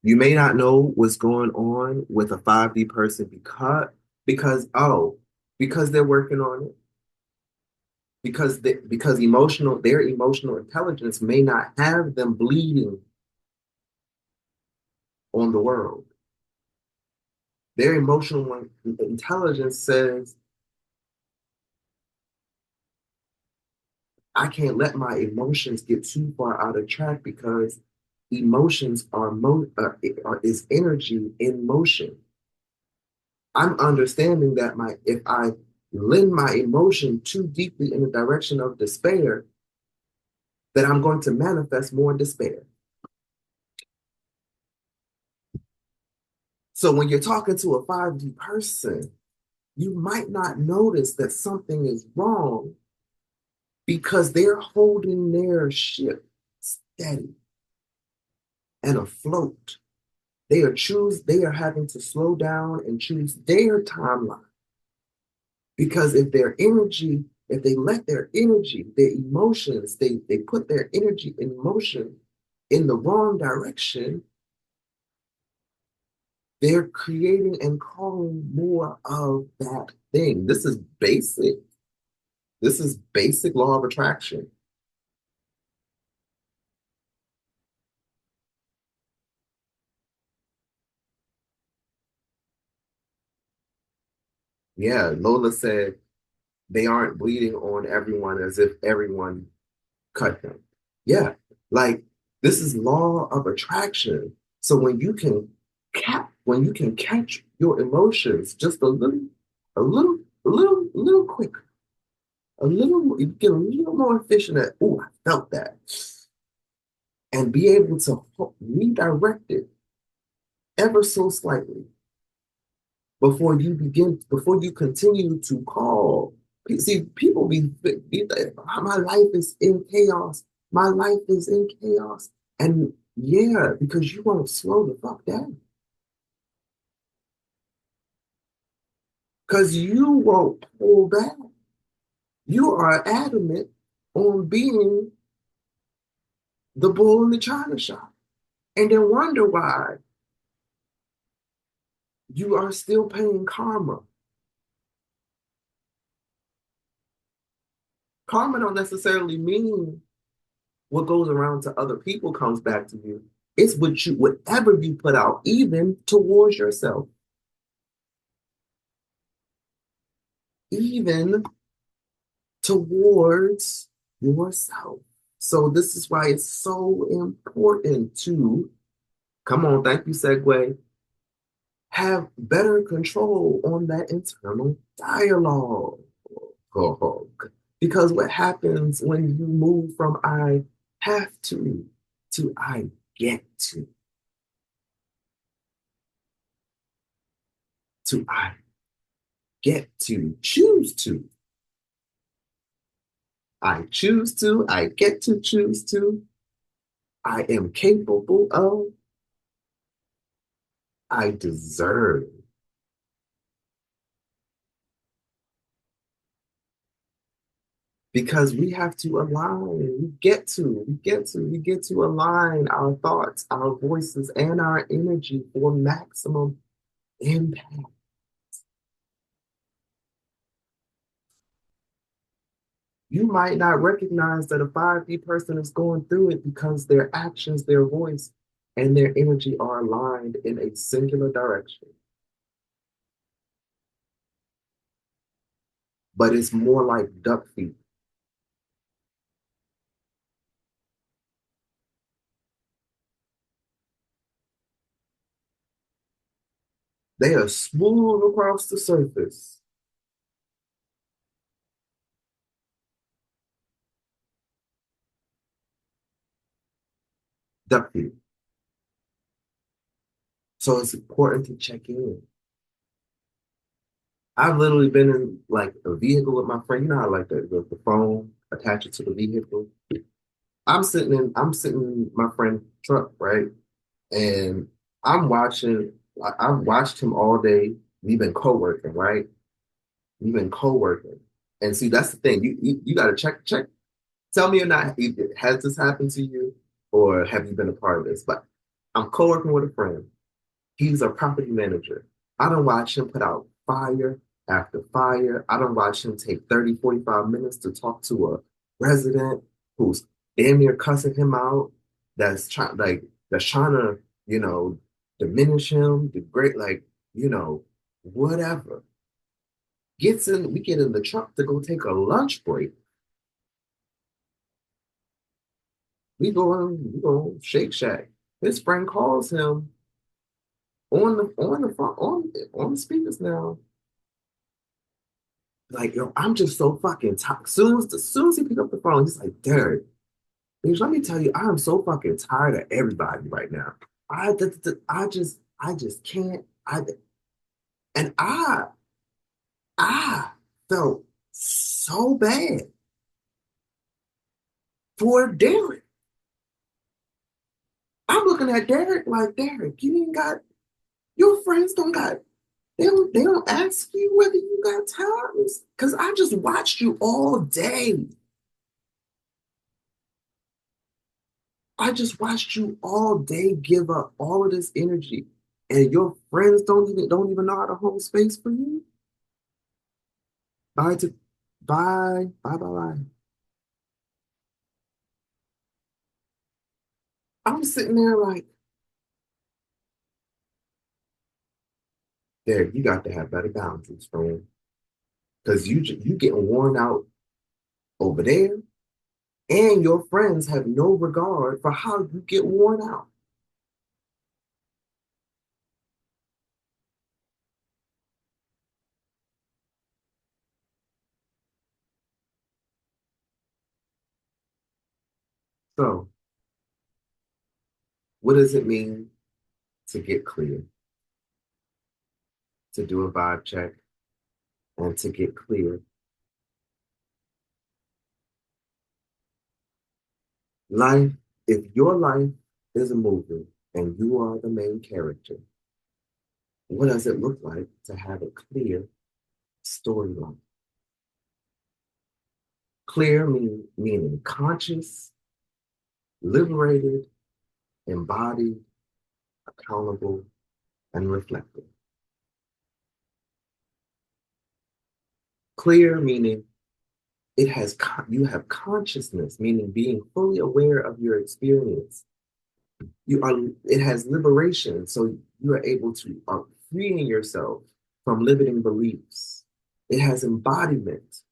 You may not know what's going on with a 5D person because they're working on it. Because their emotional intelligence may not have them bleeding on the world. Their emotional intelligence says, I can't let my emotions get too far out of track because emotions is energy in motion. I'm understanding that my if I lend my emotion too deeply in the direction of despair, that I'm going to manifest more despair. So when you're talking to a 5D person, you might not notice that something is wrong because they're holding their ship steady and afloat. They are having to slow down and choose their timeline. Because if they let their energy, their emotions, they put their energy in motion in the wrong direction, they're creating and calling more of that thing. This is basic. This is basic law of attraction. Yeah, Lola said they aren't bleeding on everyone as if everyone cut them. Yeah, like this is law of attraction. So when you can catch your emotions just a little quicker, you get a little more efficient at, oh, I felt that, and be able to redirect it ever so slightly before you continue to call. See, people be like, my life is in chaos. My life is in chaos. And yeah, because you won't slow the fuck down. Because you won't pull back. You are adamant on being the bull in the china shop. And then wonder why you are still paying karma. Karma don't necessarily mean what goes around to other people comes back to you. It's whatever you put out, even towards yourself, even towards yourself. So this is why it's so important to, come on, thank you, segue, have better control on that internal dialogue. Because what happens when you move from I have to I get to I get to, choose to. I choose to, I get to choose to, I am capable of, I deserve. Because we have to align, we get to align our thoughts, our voices, and our energy for maximum impact. You might not recognize that a 5D person is going through it because their actions, their voice, and their energy are aligned in a singular direction. But it's more like duck feet. They are smooth across the surface. Duck feet. So it's important to check in. I've literally been in like a vehicle with my friend. You know how like the phone attached to the vehicle. I'm sitting in my friend's truck, right? And I'm watching, I've watched him all day. We've been co-working, right? We've been co-working. And see, that's the thing. You gotta check. Tell me or not, has this happened to you or have you been a part of this? But I'm co-working with a friend. He's a property manager. I don't watch him put out fire after fire. I don't watch him take 30, 45 minutes to talk to a resident who's damn near cussing him out, that's trying to, you know, diminish him, degrade, like, you know, whatever. We get in the truck to go take a lunch break. We go Shake Shack. His friend calls him on the phone on the speakers now. Like, yo, I'm just so fucking tired. Soon as he picked up the phone, he's like, Derek, bitch, let me tell you, I am so fucking tired of everybody right now. I just can't. And I felt so bad for Derek. I'm looking at Derek like, Derek, you ain't got your friends don't got they don't ask you whether you got time. Because I just watched you all day. I just watched you all day give up all of this energy. And your friends don't even know how to hold space for you. Bye to bye. I'm sitting there like, there, you got to have better boundaries, friend. Because you getting worn out over there, and your friends have no regard for how you get worn out. So, what does it mean to get clear, to do a vibe check, and to get clear? Life, if your life is a movie and you are the main character, what does it look like to have a clear storyline? Clear meaning conscious, liberated, embodied, accountable, and reflective. Clear meaning you have consciousness, meaning being fully aware of your experience. You are it has liberation, so you are able to freeing yourself from limiting beliefs. It has embodiment,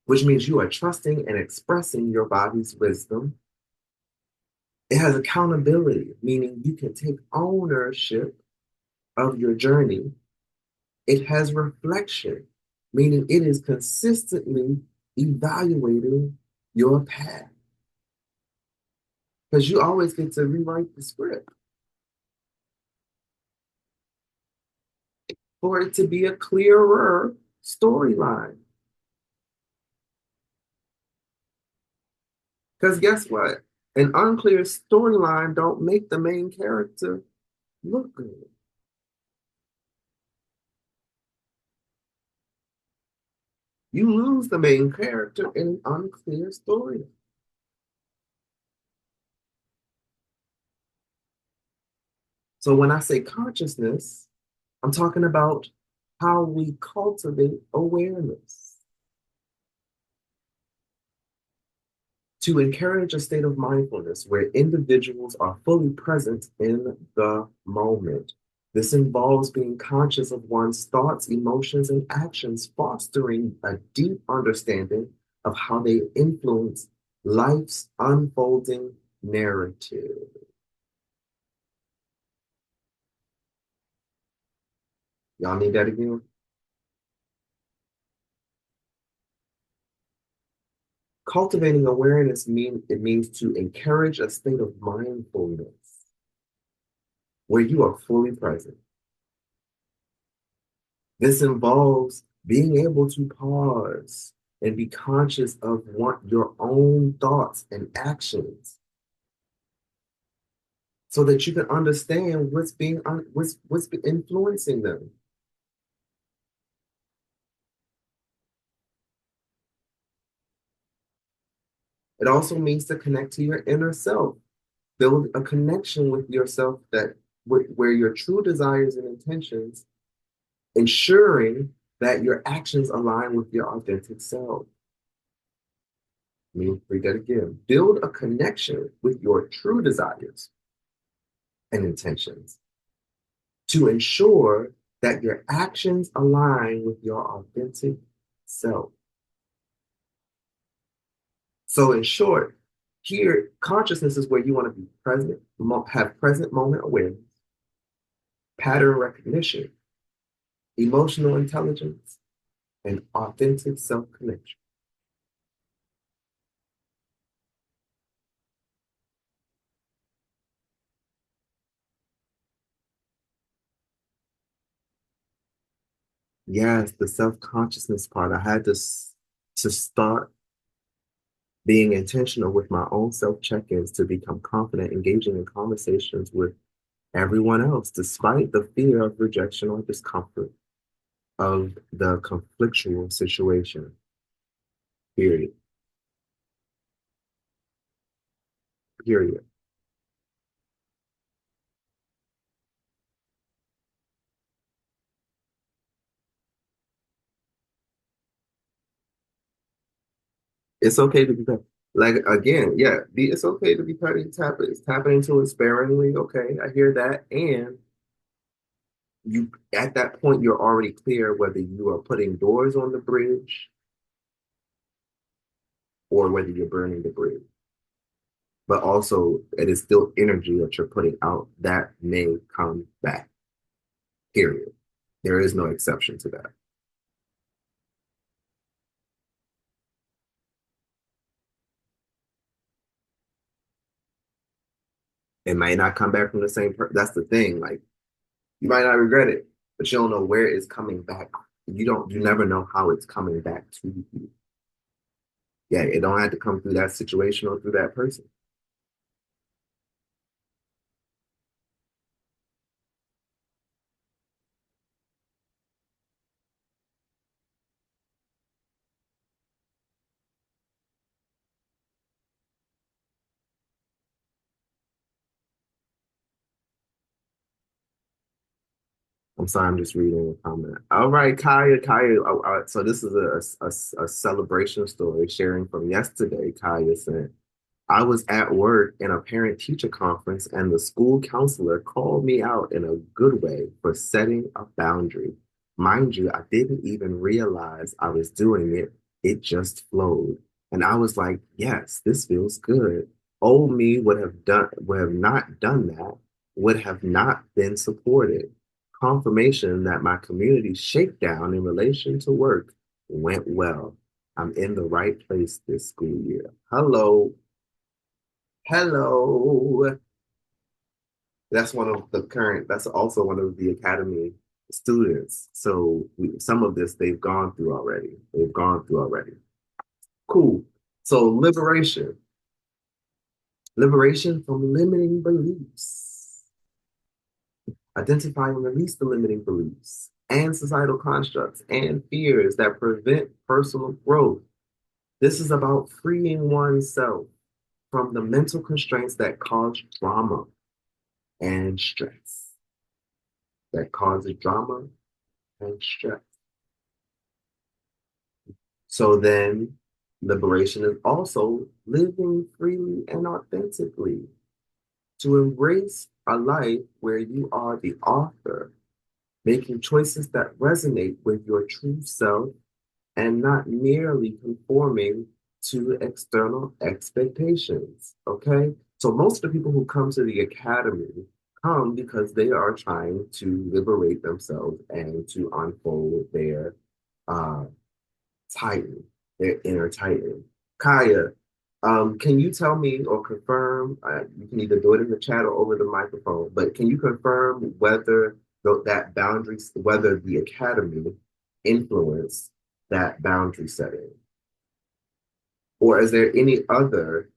which means you are trusting and expressing your body's wisdom. It has accountability, meaning you can take ownership of your journey. It has reflection, meaning it is consistently evaluating your path. Because you always get to rewrite the script for it to be a clearer storyline. Because guess what? An unclear storyline don't make the main character look good. You lose the main character in an unclear story. So when I say consciousness, I'm talking about how we cultivate awareness to encourage a state of mindfulness where individuals are fully present in the moment. This involves being conscious of one's thoughts, emotions, and actions, fostering a deep understanding of how they influence life's unfolding narrative. Y'all need that again? Cultivating awareness means to encourage a state of mindfulness where you are fully present. This involves being able to pause and be conscious of your own thoughts and actions so that you can understand what's influencing them. It also means to connect to your inner self, build a connection with yourself where your true desires and intentions, ensuring that your actions align with your authentic self. Let me read that again. Build a connection with your true desires and intentions to ensure that your actions align with your authentic self. So, in short, Here, consciousness is where you want to be present, have present moment awareness, pattern recognition, emotional intelligence, and authentic self connection. Yes, the self consciousness part. I had to start being intentional with my own self check ins to become confident, engaging in conversations with everyone else, despite the fear of rejection or discomfort of the conflictual situation. Period. Period. It's okay to be petty. Like again, yeah, it's okay to be petty. It's tapping into it sparingly. Okay, I hear that. And you at that point you're already clear whether you are putting doors on the bridge or whether you're burning the bridge. But also it is still energy that you're putting out that may come back. Period. There is no exception to that. It might not come back from the same person. That's the thing. Like you might not regret it, but you don't know where it's coming back. You never know how it's coming back to you. Yeah, it don't have to come through that situation or through that person. I'm sorry, I'm just reading a comment. All right, Kaya. So this is a celebration story sharing from yesterday. Kaya said, I was at work in a parent teacher conference, and the school counselor called me out in a good way for setting a boundary. Mind you, I didn't even realize I was doing it, it just flowed. And I was like, yes, this feels good. Old me would have not done that, would have not been supported. Confirmation that my community shakedown in relation to work went well. I'm in the right place this school year. Hello, hello. That's one of the current, that's also one of the academy students. So some of this they've gone through already. They've gone through already. Cool. So liberation from limiting beliefs. Identify and release the limiting beliefs and societal constructs and fears that prevent personal growth. This is about freeing oneself from the mental constraints that cause drama and stress, that causes drama and stress. So then liberation is also living freely and authentically to embrace a life where you are the author, making choices that resonate with your true self and not merely conforming to external expectations. Okay. So most of the people who come to the academy come because they are trying to liberate themselves and to unfold uh, Titan, their inner Titan. Kaya, can you tell me or confirm? You can either do it in the chat or over the microphone, but can you confirm whether that boundaries, whether the academy influenced that boundary setting, or is there any other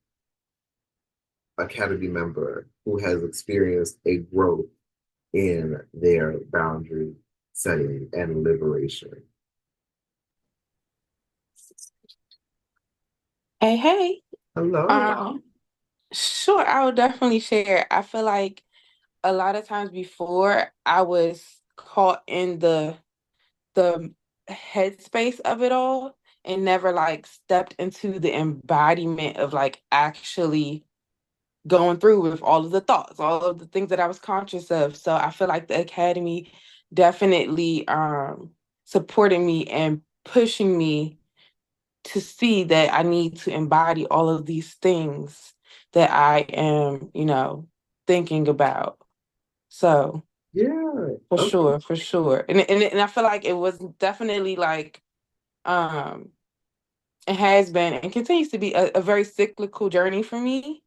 academy member who has experienced a growth in their boundary setting and liberation? Hey, hey. Hello. Um, sure, I would definitely share. I feel like a lot of times before I was caught in the headspace of it all and never like stepped into the embodiment of like actually going through with all of the thoughts, all of the things that I was conscious of. So I feel like the academy definitely supporting me and pushing me to see that I need to embody all of these things that I am, thinking about. So Yeah. for Okay. sure, for sure. And I feel like it was definitely like um it has been and continues to be a very cyclical journey for me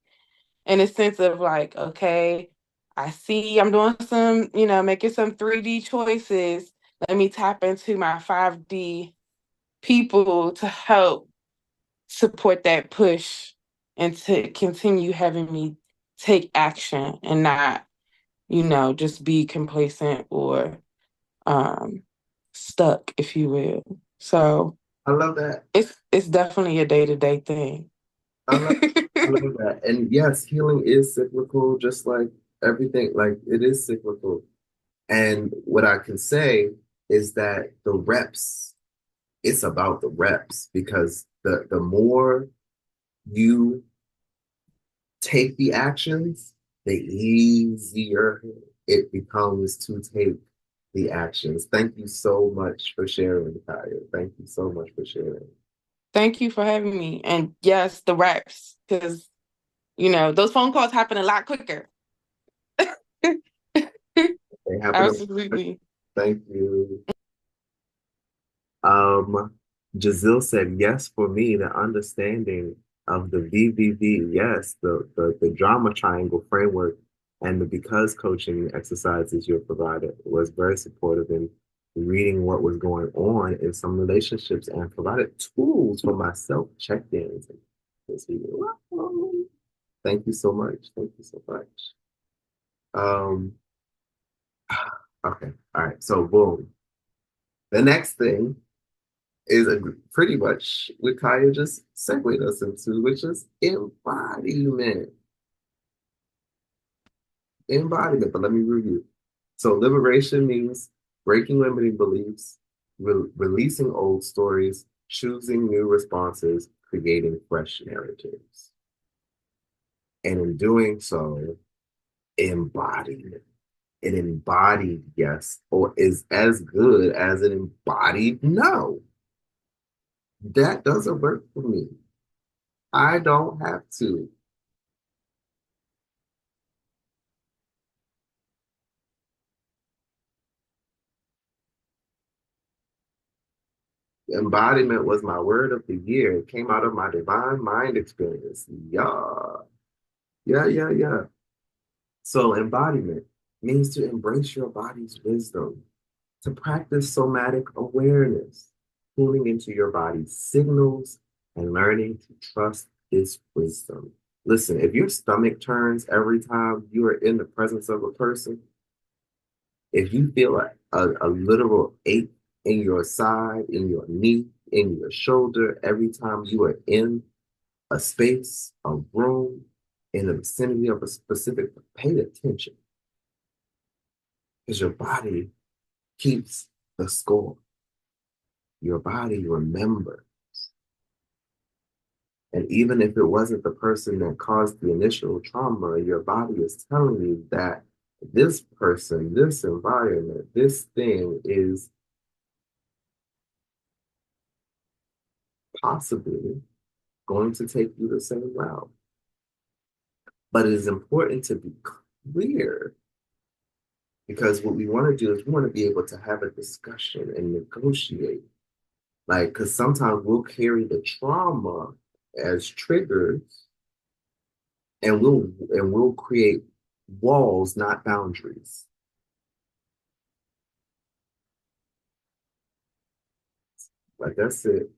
in a sense of like, okay, I see I'm doing some, making some 3D choices. Let me tap into my 5D people to help support that push and to continue having me take action and not, just be complacent or um stuck, if you will. So I love that. it's definitely a day-to-day thing. I love I love that. And yes, healing is cyclical, just like everything, like it is cyclical. And what I can say is that the reps, it's about the reps because the more you take the actions, the easier it becomes to take the actions. Thank you so much for sharing, Kaya. Thank you so much for sharing. Thank you for having me. And yes, the reps, because those phone calls happen a lot quicker. They happen. Absolutely. Thank you. Um, Giselle said, yes, for me, the understanding of the VVV, yes, the drama triangle framework and the because coaching exercises you provided was very supportive in reading what was going on in some relationships and provided tools for myself check-ins. Thank you so much. Thank you so much. Um, okay, all right. So boom. The next thing is pretty much what Kaya just segued us into, which is embodiment. Embodiment, but let me review. So, liberation means breaking limiting beliefs, releasing old stories, choosing new responses, creating fresh narratives. And in doing so, embodiment. An embodied yes, or is as good as an embodied no. That doesn't work for me. I don't have to. Embodiment was my word of the year. It came out of my divine mind experience. Yeah. Yeah, yeah, yeah. So embodiment means to embrace your body's wisdom, to practice somatic awareness, tuning into your body's signals and learning to trust its wisdom. Listen, if your stomach turns every time you are in the presence of a person, if you feel a literal ache in your side, in your knee, in your shoulder, every time you are in a space, a room, in the vicinity of a specific, pay attention because your body keeps the score. Your body remembers. And even if it wasn't the person that caused the initial trauma, your body is telling you that this person, this environment, this thing is possibly going to take you the same route. But it is important to be clear because what we want to do is we want to be able to have a discussion and negotiate. Like, because sometimes we'll carry the trauma as triggers and we'll create walls, not boundaries. Like that's it.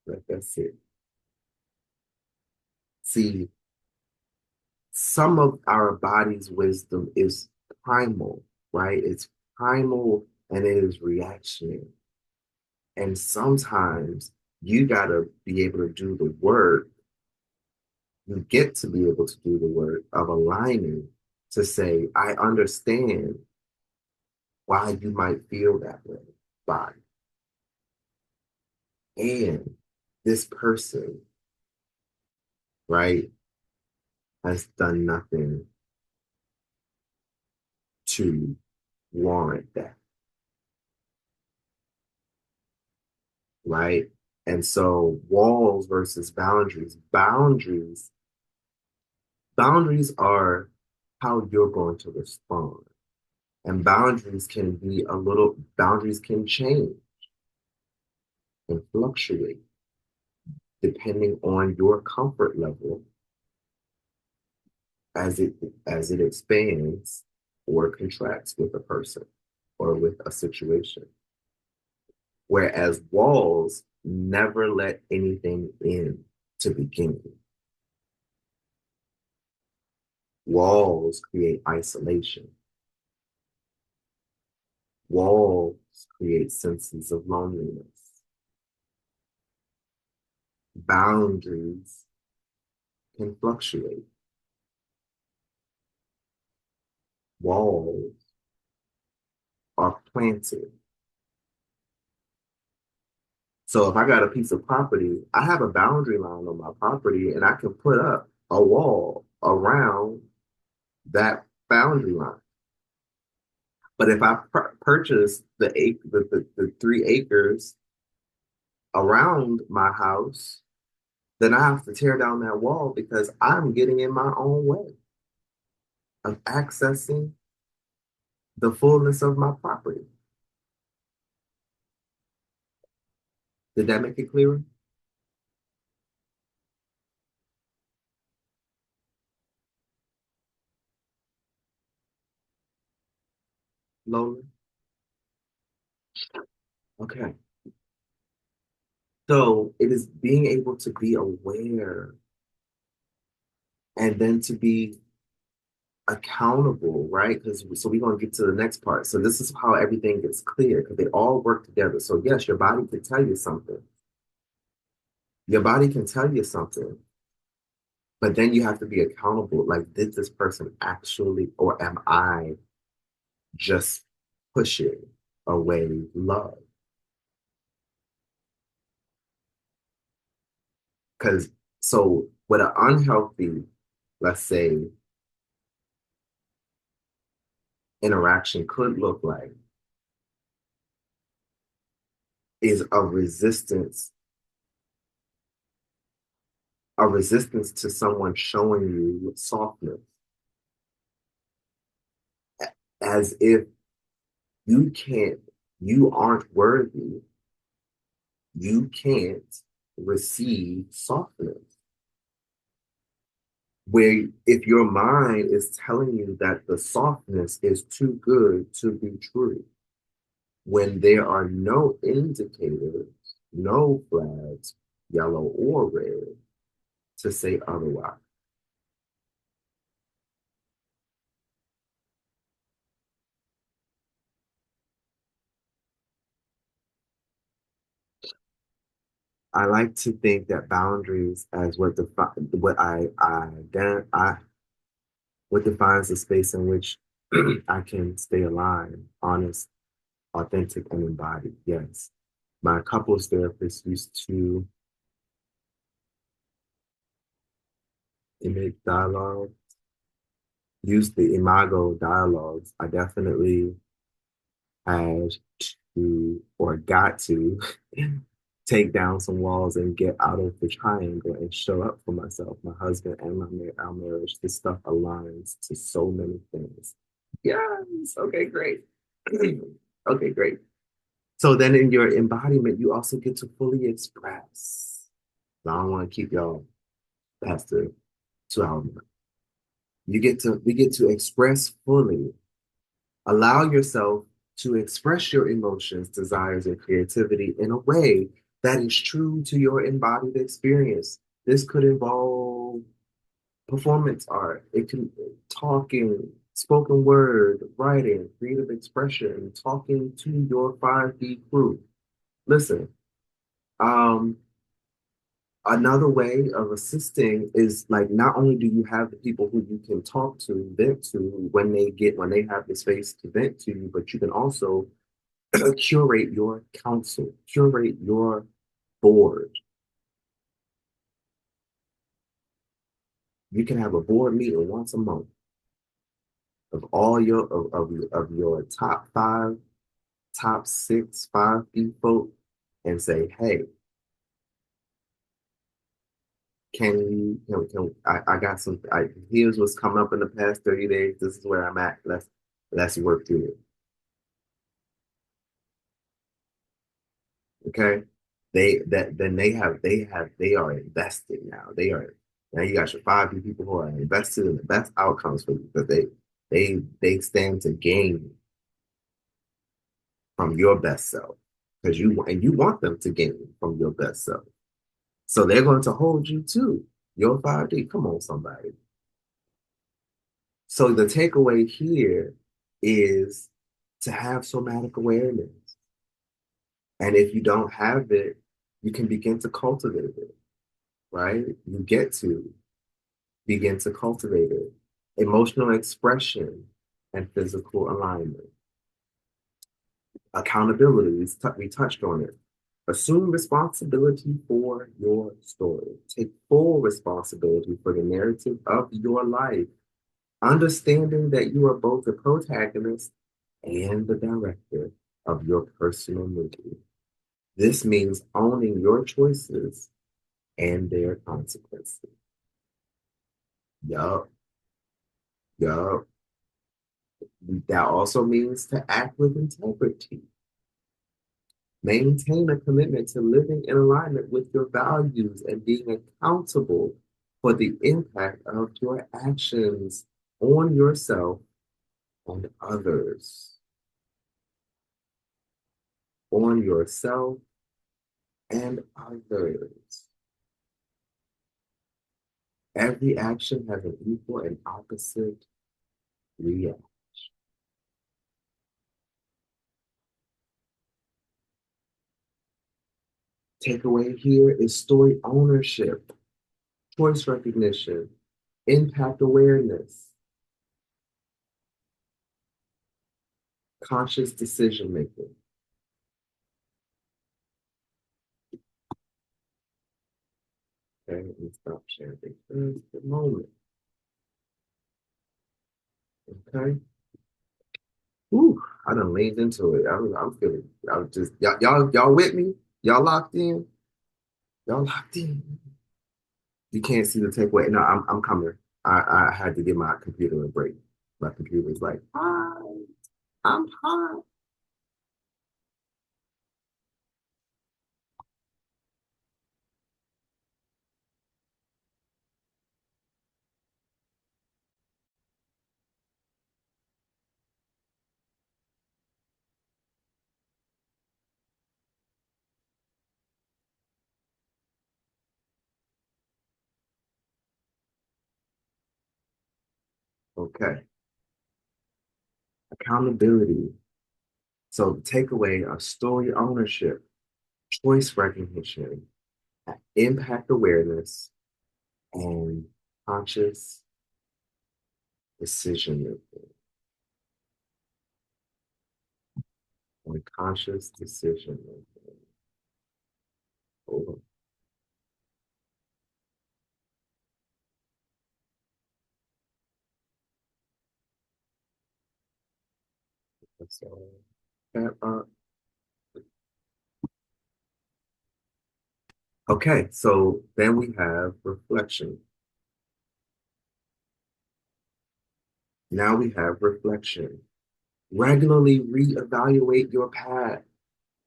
Like that's it. See, some of our body's wisdom is primal, right? It's primal and it is reactionary. And sometimes you got to be able to do the work. You get to be able to do the work of aligning to say, I understand why you might feel that way, body. And this person, right, has done nothing to warrant that, right? And so walls versus boundaries. Boundaries Boundaries are how you're going to respond. And boundaries can change and fluctuate depending on your comfort level as it expands or contracts with a person or with a situation. Whereas walls never let anything in to begin with. Walls create isolation. Walls create senses of loneliness. Boundaries can fluctuate. Walls are planted. So if I got a piece of property, I have a boundary line on my property and I can put up a wall around that boundary line. But if I purchase the 3 acres around my house, then I have to tear down that wall because I'm getting in my own way of accessing the fullness of my property. Did that make it clearer? Lola? Okay. So it is being able to be aware and then to be accountable, right? Because so we're going to get to the next part. So this is how everything gets clear because they all work together. So yes, your body can tell you something. Your body can tell you something, but then you have to be accountable. Like, did this person actually, or am I just pushing away love? Because so what an unhealthy, let's say, interaction could look like is a resistance to someone showing you softness, as if you can't, you aren't worthy, you can't receive softness. Where if your mind is telling you that the softness is too good to be true, when there are no indicators, no flags, yellow or red, to say otherwise. I like to think that boundaries as what defines the space in which I can stay aligned, honest, authentic, and embodied. Yes. My couples therapist used to emit dialogue, use the imago dialogues. I definitely had to or got to take down some walls and get out of the triangle and show up for myself, my husband, and our marriage. This stuff aligns to so many things. Yes. Okay, great. Okay, great. So then in your embodiment, you also get to fully express. I don't want to keep y'all past the 2 hour mark. We get to express fully. Allow yourself to express your emotions, desires, and creativity in a way that is true to your embodied experience. This could involve performance art. It can talking, spoken word, writing, creative expression, talking to your 5D crew. Listen, um, another way of assisting is like not only do you have the people who you can talk to, vent to when they have the space to vent to you, but you can also curate your council, curate your board. You can have a board meeting once a month of all of your top five, top six, 5 people, and say, hey, I got some, here's what's come up in the past 30 days. This is where I'm at. Let's work through it. Okay. They are invested now. Now you got your 5 people who are invested in the best outcomes for you because they stand to gain from your best self. Because you want them to gain from your best self. So they're going to hold you to your 5D. Come on, somebody. So the takeaway here is to have somatic awareness. And if you don't have it, you can begin to cultivate it, right? You get to begin to cultivate it. Emotional expression and physical alignment. Accountability, we touched on it. Assume responsibility for your story. Take full responsibility for the narrative of your life, understanding that you are both the protagonist and the director of your personal movie. This means owning your choices and their consequences. Yup, yup. That also means to act with integrity. Maintain a commitment to living in alignment with your values and being accountable for the impact of your actions on yourself and others. On yourself and others. Every action has an equal and opposite reaction. Takeaway here is story ownership, choice recognition, impact awareness, conscious decision making. Okay, let me stop sharing just a moment. Okay. Ooh, I done leaned into it. I'm feeling. I'm just y'all with me? Y'all locked in? Y'all locked in? You can't see the takeaway. No, I'm coming. I had to give my computer a break. My computer was like, hi, I'm hot. Okay. Accountability. So the takeaway are story ownership, choice recognition, impact awareness, and conscious decision making. And conscious decision making. Oh, so okay, so then we have reflection. Now we have reflection. Regularly reevaluate your path.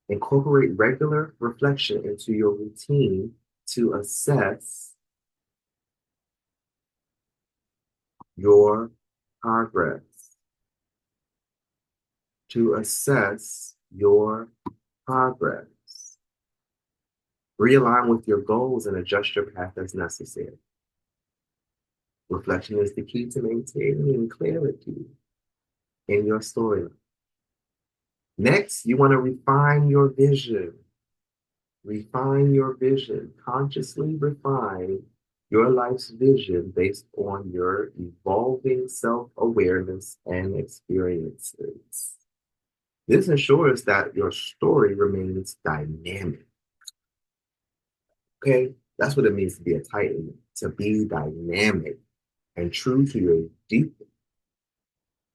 Incorporate regular reflection into your routine to assess your progress. To assess your progress. Realign with your goals and adjust your path as necessary. Reflection is the key to maintaining clarity in your story. Next, you want to refine your vision. Refine your vision. Consciously refine your life's vision based on your evolving self-awareness and experiences. This ensures that your story remains dynamic. Okay? That's what it means to be a Titan, to be dynamic and true to your deep,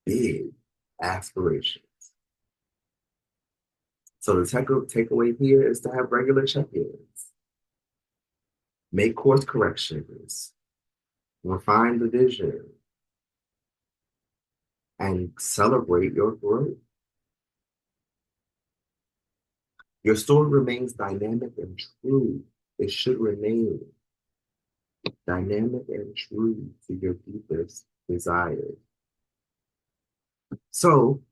big aspirations. So the takeaway here is to have regular check-ins. make course corrections, refine the vision, and celebrate your growth. Your story remains dynamic and true. It should remain dynamic and true to your deepest desires. So,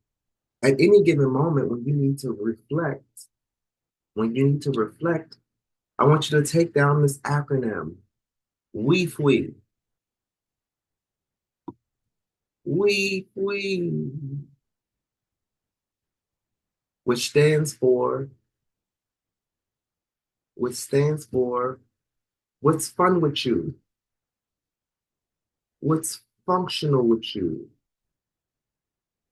at any given moment when you need to reflect, I want you to take down this acronym, WEFWE, WEFWE, which stands for, which stands for what's fun with you, what's functional with you,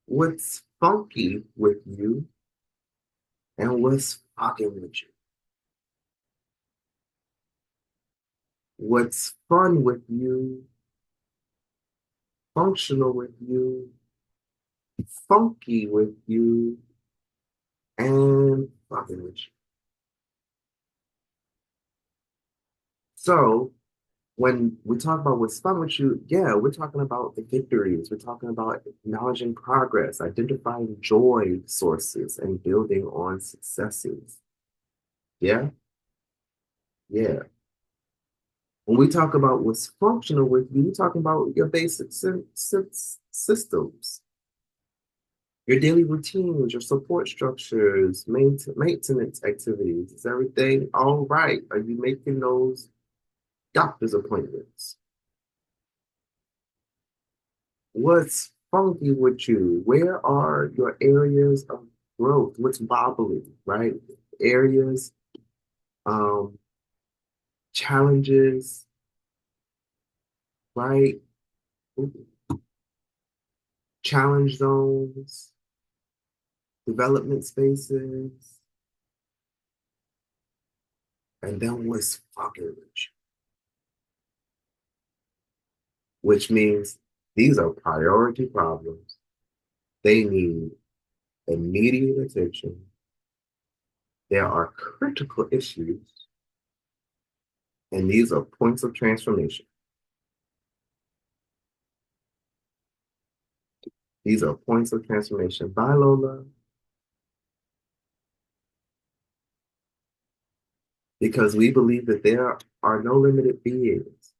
what's funky with you, and what's fucking with you. What's fun with you, functional with you, funky with you, and fucking with you. So when we talk about what's fun with you, yeah, we're talking about the victories. We're talking about acknowledging progress, identifying joy sources, and building on successes. Yeah, yeah. When we talk about what's functional with you, we're talking about your basic systems, your daily routines, your support structures, maintenance activities. Is everything all right? Are you making those doctor's appointments? What's funky with you? Where are your areas of growth? What's wobbly, right? Areas, um, challenges, right? Challenge zones, development spaces, and then what's fucking with you? Which means these are priority problems. They need immediate attention. There are critical issues, and these are points of transformation. These are points of transformation. Bye, Lola. Because we believe that there are no limited beings,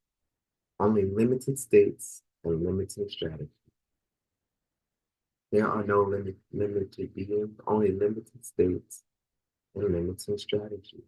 only limited states and limited strategy. There are no limited beings, only limited states and limited strategy.